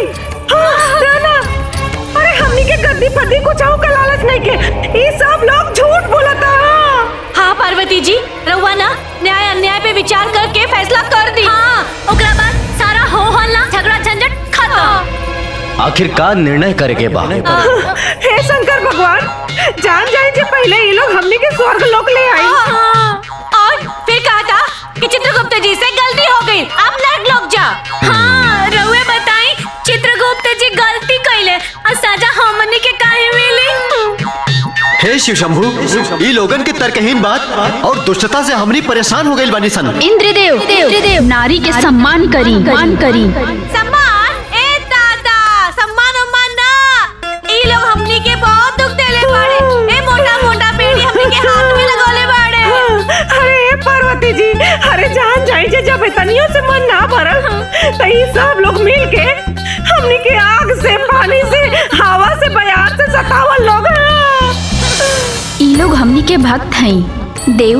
नाना, अरे हमनी के गद्दी पति कुछ का लालच नहीं के, ये सब लोग झूठ बोलता। हाँ पार्वती जी, रउआ आखिर का निर्णय करेगे बा? हे शंकर भगवान, जान जाए जे पहले ये लोग हमने के स्वर्ग लोक ले आई। और फिर कहा था कि चित्रगुप्त जी से गलती हो गई, अब नर्क लोग जा। हाँ, रउए बताई चित्रगुप्त जी गलती कइले और सजा हमनी के काहे मिली? हे शिव शंभू, ई लोगन के तर्कहीन बात और दुष्टता से हमनी परेशान हो गइल बानी सन। इंद्रदेव नारी के सम्मान करी। सम्मान? ए दादा, सम्मान उम्मान ना। ई लोग हमनी के बहुत दुख देले बाड़े। ए मोटा मोटा पेड़ी हमनी के हाथ में लगोले बाड़े। अरे पार्वती जी, अरे जान जाए जे जब इतनियों से मन ना भरल तो ये सब लोग मिल के हमनी के आग से, पानी से, हवा से, बयार से सतावल लोग हैं। ई लोग हमनी के भक्त हैं। देव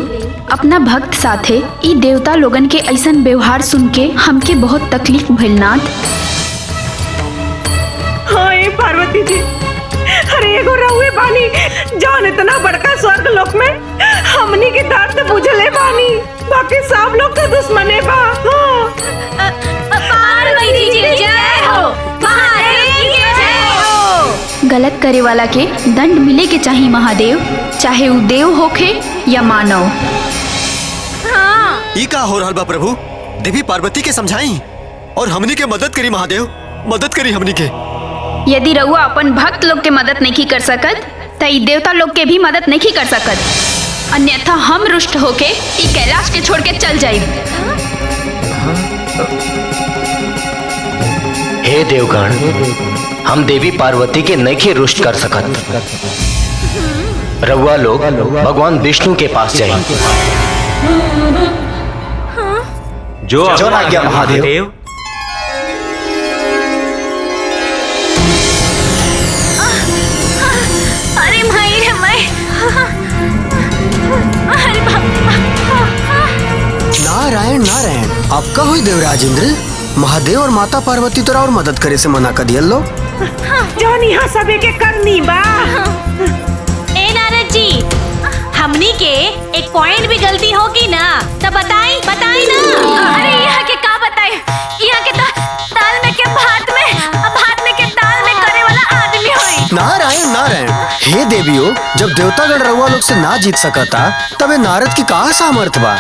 अपना भक्त साथे ई देवता लोगन के ऐसन व्यवहार सुन के हमके बहुत तकलीफ भइल नाथ। हाँ ए पार्वती जी, अरे एगो रहुए बानी जौन इतना बड़का स्वर्ग लोक में हमनी के दर्द बुझले बानी, बाकी सब लोग तो दुश्मने बा। पार्वती जी जय हो, महादेव की जय हो। गलत करे वाला के दंड मिले के चाहिए महादेव, चाहे वो देव होखे या मानव। ई का हो रहल बा प्रभु? देवी पार्वती के समझाई और हमनी के मदद करी महादेव, मदद करी हमनी के। यदि रउआ अपन भक्त लोग के मदद नहीं कर सकत तो ई देवता लोग के भी मदद नहीं कर सकत, अन्यथा हम रुष्ट होके ई कैलाश के छोड़ के चल जाए। हे देवगण, हम देवी पार्वती के नहीं रुष्ट कर सकत। रउआ लोग भगवान विष्णु के पास जाए। जो आज्ञा महादेव। अरे भाई रे मैं, अरे नारायण नारायण, आपका हुई देवराज इंद्र। महादेव और माता पार्वती तोरा और मदद करे से मना कर दिया लो। जौन यहाँ सबे के करनी बा। ए नारद जी, हमनी के एक पॉइंट भी गलती होगी ना तो बताई ना। अरे यहाँ के का बताई, यहाँ के दाल में के भात में के दाल में करे वाला आदमी होई। नारायण नारायण, हे देवियों, जब देवतागण रउआ लोग से ना जीत सकता तबे नारद की कहा सामर्थ बा?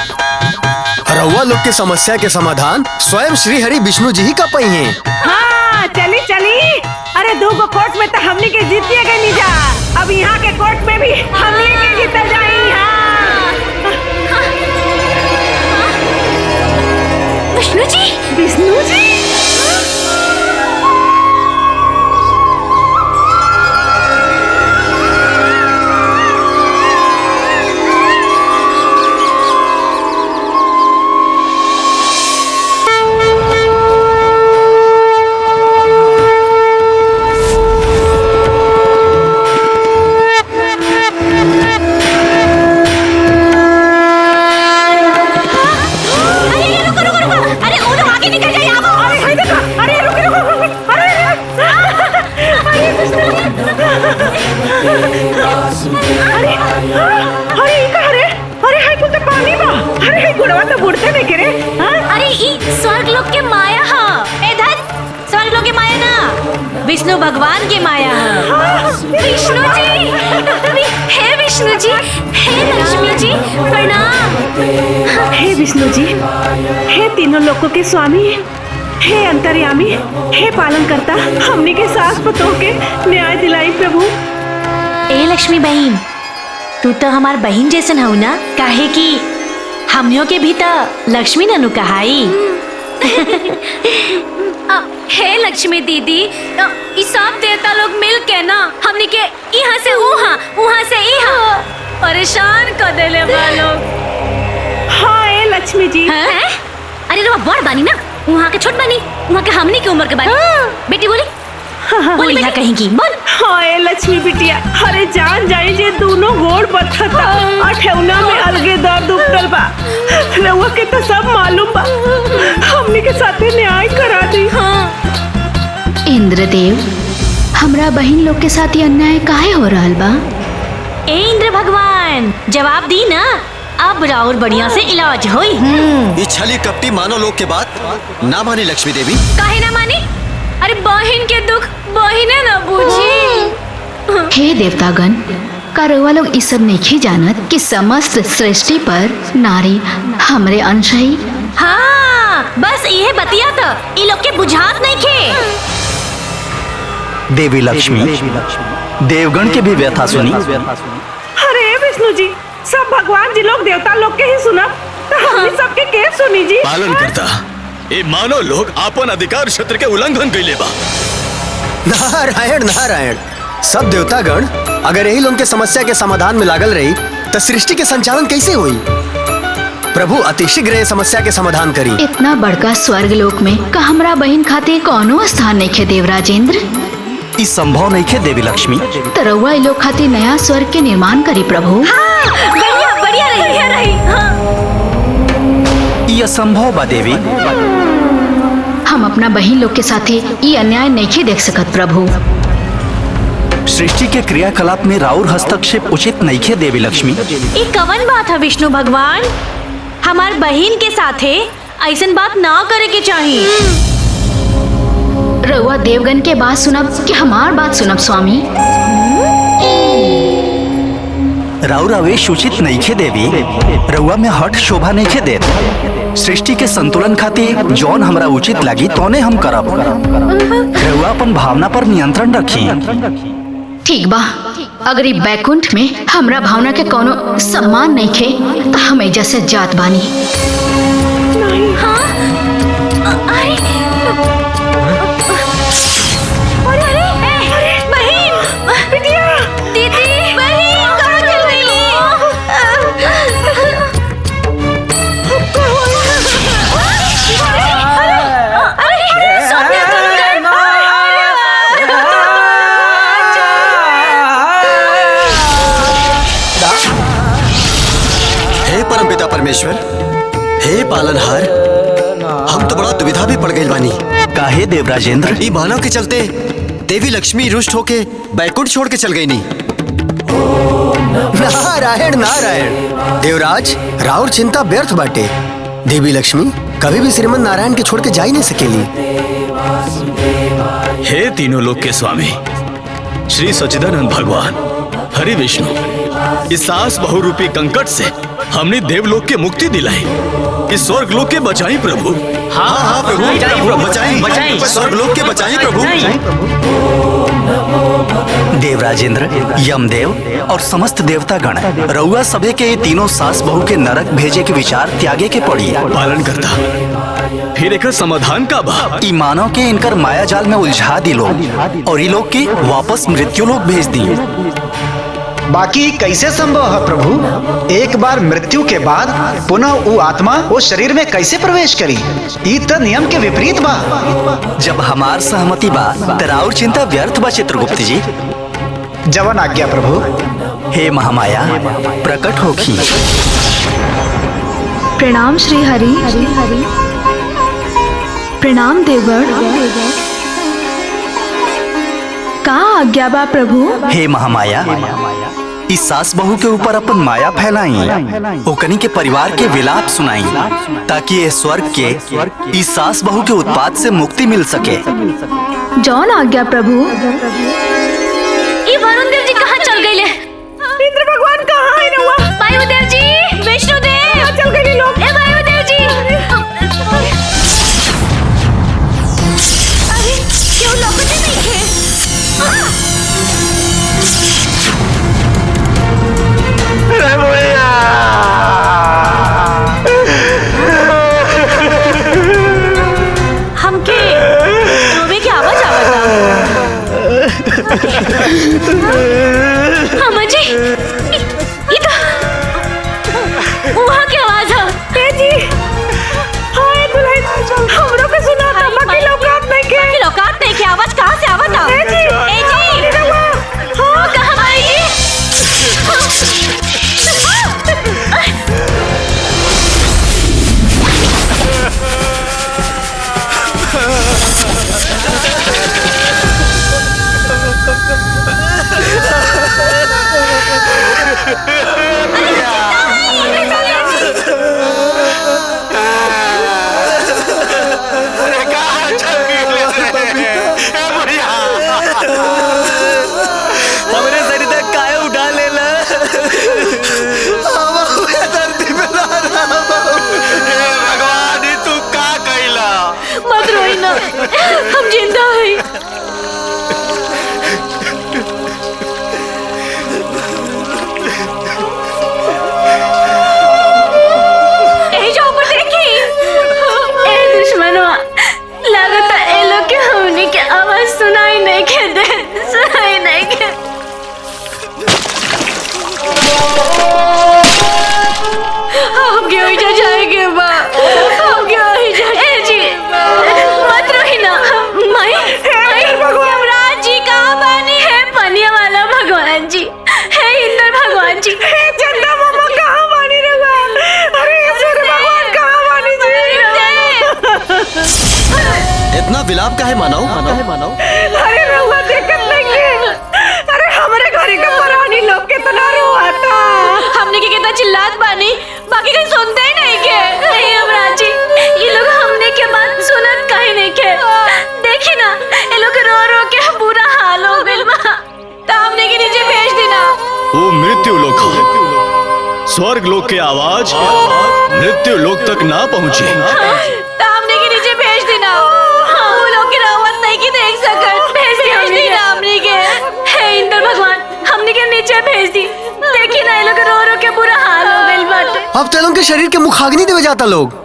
रउआ लोग के समस्या के समाधान स्वयं श्री हरि विष्णु जी ही का पई हैं। हाँ चली चली, अरे दो गो कोर्ट में तो हमनी के जीतिए गए नहीं जा, अब यहाँ के कोर्ट में भी हमनी के जीते जाई। हाँ विष्णु जी, विष्णु जी। विष्णु भगवान की माया है। विष्णु जी, हे विष्णु जी, हे लक्ष्मी जी, प्रणाम। हे विष्णु जी, हे तीनों लोकों के स्वामी, हे अंतर्यामी, हे पालन करता, हमने के सास पतों के न्याय दिलाई प्रभु। ए लक्ष्मी बहन, तू तो हमार बहन जैसन हो ना, काहे कि हमनियों के भी तो लक्ष्मी ननु कहाई। हे लक्ष्मी दीदी, इस सब देवता लोग मिल के ना हमनी के यहाँ से वहाँ से यहाँ परेशान कर देले बा लोग। हाँ ए लक्ष्मी जी। अरे रो बड़ बानी ना, वहाँ के छोट बानी, वहाँ के हमनी के उम्र के बानी। बेटी बोली बोली यहाँ कहेंगी बोल। हाँ ए लक्ष्मी बिटिया, अरे जान जाए जे दोनों गोड़ बथता अठौना में अलगे दर्द उठल बा, रउआ के तो सब मालूम बा, हमनी के साथे न्याय करा दी। इंद्रदेव, हमरा बहन लोग के साथ ये अन्याय काहे हो रहल बा? ए इंद्र भगवान, जवाब दी ना, अब राउर बढ़िया से इलाज होई। ये छली कपटी मानो लोग के बात ना मानी लक्ष्मी देवी। काहे ना मानी? अरे बहन के दुख बहिने न बूझी। हे देवतागण, का रउआ लोग इस सब नहीं जानत कि समस्त सृष्टि पर नारी हमरे अंश है। हाँ, बस ये बतिया तो इ लोग के बुझात नहीं खे। देवी लक्ष्मी देवगण के भी व्यथा सुनी। अरे विष्णु जी, सब भगवान जी लोग देवता लोग के ही सुना, तो हमनी सबके के सुनी जी। पालन करता ये मानव लोग आपन अधिकार क्षेत्र के उल्लंघन कैले बा। नारायण नारायण, सब देवतागण अगर यही लोग के समस्या के समाधान में लागल रही तो सृष्टि के संचालन कैसे हुई। प्रभु अतिशीघ्र ये समस्या के समाधान करी। इतना बड़का स्वर्ग लोक में का हमरा बहन खातिर कोनो स्थान नहीं खे देवराजेंद्र। इस संभव नहीं खे देवी लक्ष्मी। तो रउआ इ लोग खातिर नया स्वर्ग के निर्माण करी प्रभु। बढ़िया बढ़िया रही। ये असंभव बा देवी। हम अपना बहन लोग के साथे ये अन्याय नहीं देख सकत प्रभु। सृष्टि के क्रियाकलाप में राउर हस्तक्षेप उचित नहीं खे देवी लक्ष्मी। ये कवन बात है विष्णु भगवान, हमार बहन के साथे ऐसन बात ना करे के चाहिए। रउआ देवगन के बात सुनब कि हमार बात सुनब स्वामी। राउर आवेश उचित नहीं खे देवी। रउआ में हट शोभा नहीं खे देत। सृष्टि के संतुलन खातिर जौन हमरा उचित लगी तोने हम करब। रउआ अपन भावना पर नियंत्रण रखी। ठीक बा, अगर ई बैकुंठ में हमरा भावना के कोनो सम्मान नहीं खे तो हम एजा से जात बानी। परमपिता परमेश्वर, हे पालनहार, हम तो बड़ा दुविधा भी पड़ गए बानी। काहे देवराजेंद्र? ई मानव के चलते देवी लक्ष्मी रुष्ट होके बैकुंठ छोड़ के चल गई नी। नारायण नारायण, देवराज राउर चिंता व्यर्थ बाटे। देवी लक्ष्मी कभी भी श्रीमन नारायण के छोड़ के जा ही नहीं सकेली। हे तीनों लोक के स्वामी श्री सच्चिदानंद भगवान हरि विष्णु, इस सास बहुरूपी कंकट से हमने देवलोक के मुक्ति दिलाई। इस स्वर्ग लोक के बचाई प्रभु। हाँ प्रभु, बचाई स्वर्ग लोक के बचाई प्रभु। देवराजेंद्र, यमदेव और समस्त देवतागण, रउआ सभे के ये तीनों सास बहू के नरक भेजे के विचार त्यागे के पड़ी। पालन करता फिर एक समाधान का बा। ई मानव के इनकर माया जाल में उलझा दिलो और ई लोग के वापस मृत्यु लोक भेज दी। बाकी कैसे संभव है प्रभु? एक बार मृत्यु के बाद पुनः वो आत्मा वो शरीर में कैसे प्रवेश करी? ई तो नियम के विपरीत बा। जब हमार सहमति बा तो राउर चिंता व्यर्थ बा चित्रगुप्त जी। जवन आज्ञा प्रभु। हे महामाया प्रकट होखी। प्रणाम श्री हरि। प्रणाम देवगण। का आज्ञा बा प्रभु? हे महामाया, इस सास बहू के ऊपर अपन माया फैलाई, ओकनी के परिवार के विलाप सुनाई, ताकि ये स्वर्ग के इस सास बहू के उत्पात से मुक्ति मिल सके। जौन आज्ञा प्रभु। ये वरुण देव जी कहाँ चल गए? इंद्र भगवान कहाँ है रउआ? वायुदेव जी, विष्णु देव चल गए लोग। ए वायुदेव जी, अरे क्यों लौकते नहीं थे? हमके रोवे की आवाज आवता। अम्मा जी, आप काहे मानाओ? अरे रहुआ देखत नहीं अरे हमारे घरे का पुरानी लोग कितना रोआता। हमने के कितना चिल्लात बानी, बाकी कोई सुनते ही नहीं के। नहीं यमराज जी, ये लोग हमने के बात सुनत काहे नहीं के। देखी ना, ये लोग रो रो के बुरा हाल हो गइल बा। तो हमने के नीचे भेज देना। वो मृत्यु लोक है। स्वर्ग लोक की आवाज मृत्यु लोक तक ना पहुँचे। तो हमने के नीचे भेज देना। वो लोग की रावत नहीं की देख सकत। भेज देना हमने के। हे इंद्र भगवान, हमने के नीचे भेज दी। देखी ना, ये लोग रो रो के बुरा हाल हो गइल बाटे। अब तेलों के शरीर के मुखाग्नि देवे जाता लोग।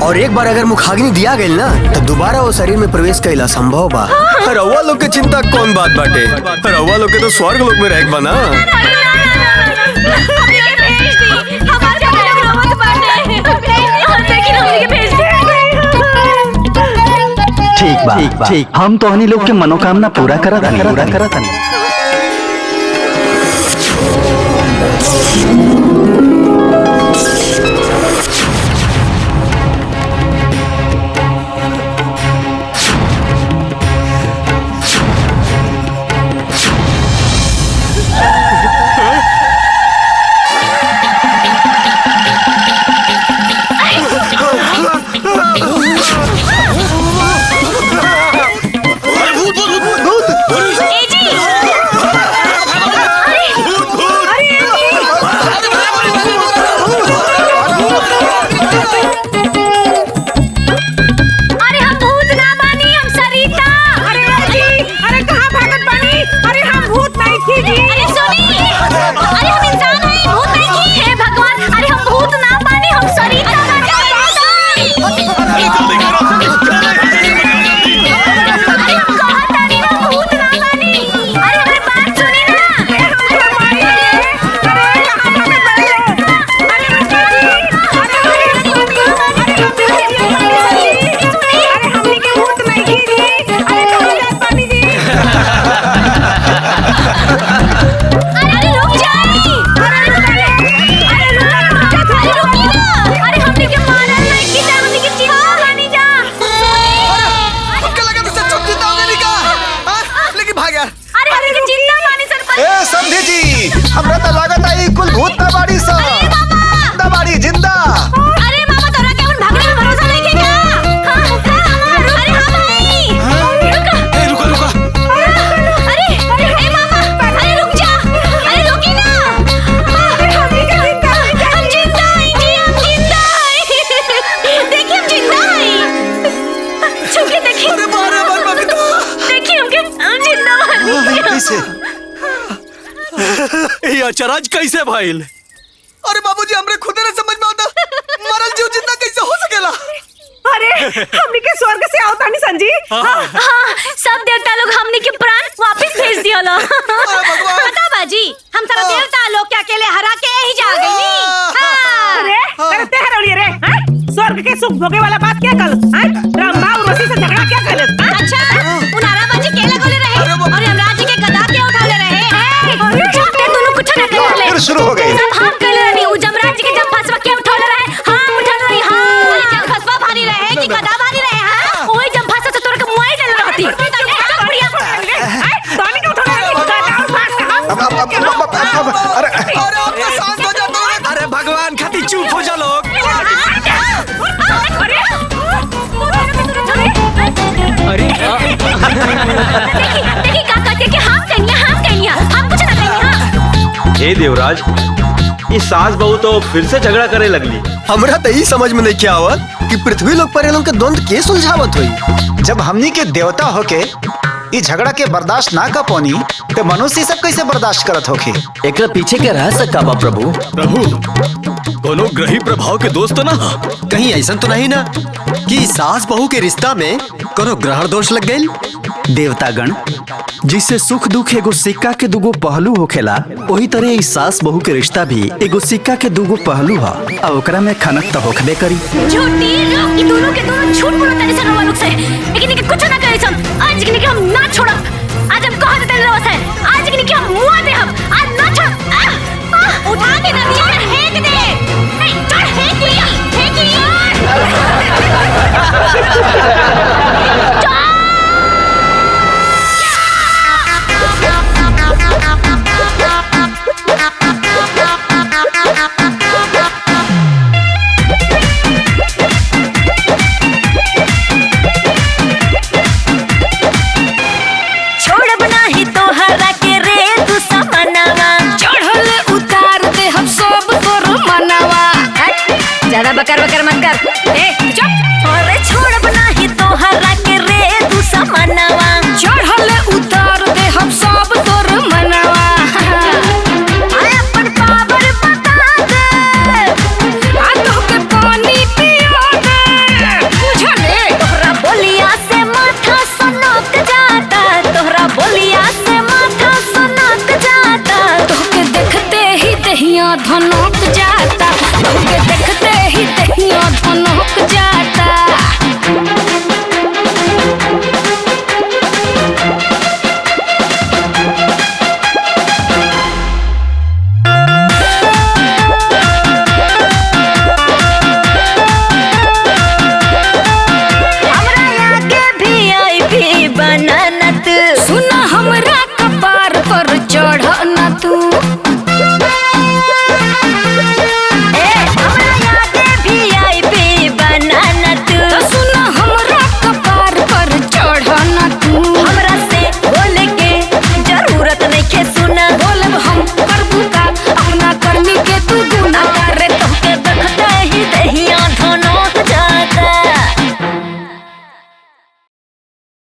और एक बार अगर मुखाग्नि दिया गई ना, तो दोबारा वो शरीर में प्रवेश कइला संभव बा। रउआ लोग के चिंता कौन बात बाटे? रउआ लोग के तो स्वर्ग लोक में रह बना। ठीक बा। हम तो हनी लोग के मनोकामना पूरा करा था। अचरज कैसे भइल? अरे बाबूजी, हमरे खुदे न समझ में आता मरल जीव जिंदा कैसे हो सकेला। अरे हमनी के स्वर्ग से आवता नहीं संजी। हाँ, सब देवता लोग हमनी के प्राण वापस भेज दिया लो। बता बाजी, हम सारा देवता लोग के अकेले हरा के यही जा गई। अरे करते हरौली रे, स्वर्ग के सुख भोगे वाला बात क्या कल? ब्रह्मा और ऋषि से झगड़ा क्या कल? अच्छा, उनारा बाजी केला गोले रहे और यमराज के गदा के उठाले रहे। दोनों कुछ न कर ले। शुरू हो गई। सब हम कर रहे उ जमराज के जब फसवा के उठाले रहे। हां उठाले रही। हां जब फसवा भारी रहे कि गदा भारी रहे। हां ओई जब फसवा से तोर के मुआई डल रहती। बढ़िया पानी के उठाले गदा और फाड़। अरे शांत हो जाओ। अरे भगवान खातिर चुप हो जा लोग। अरे देखी का कहते कि हम कन्या हम कुछ ना कन्या। हे देवराज, इस सास बहू तो फिर से झगड़ा करे लगली। हमरा तो यही समझ में नहीं क्या आवत कि पृथ्वी लोग पर लोग के द्वंद के सुलझावत हुई। जब हमनी के देवता होके इस झगड़ा के बर्दाश्त ना कर पानी, तो मनुष्य सब कैसे बर्दाश्त करत होके? एक पीछे के रहस्य का बा प्रभु? दोनों ग्रही प्रभाव के दोस्त ना? कहीं ऐसा तो नहीं ना कि सास बहू के रिश्ता में कोनो ग्रहण दोष लग गए? देवतागण, जिससे सुख दुख एगो सिक्का के दुगो पहलू होखेला, वही तरह इस सास बहू के रिश्ता भी एगो सिक्का के दुगो पहलू है और ओकरा में खनक तो होखबे करी। झूठी लोग, ये दोनों के दोनों झूठ बोलता है सर लोग से, लेकिन इनके कुछ ना करे हम। आज के हम ना छोड़ा, आज हम कह देते रहो से, आज के हम मुआ दे, हम आज ना छोड़। उठा के ना दिया, फेंक दे, नहीं चढ़, फेंक लिया, फेंक लिया। ज्यादा बकर बकर मत कर। ए चुप। अरे छोड़ बना ही तो हरा के रे तू समनवा, चढ़ल उतार दे हम सब तोर मनवा। आय अपन पावर बता दे, आ तो के पानी पिया दे, बुझले। तोहरा बोलिया से माथा सनक जाता, तोहरा बोलिया से माथा सनक जाता, तोहके देखते ही दहिया धनक जाता, तोहके देखते ही दहिया धनक जाता। हमरा आगे VIP बना न तू, सुना हमरा कपार पर चढ़ न तू।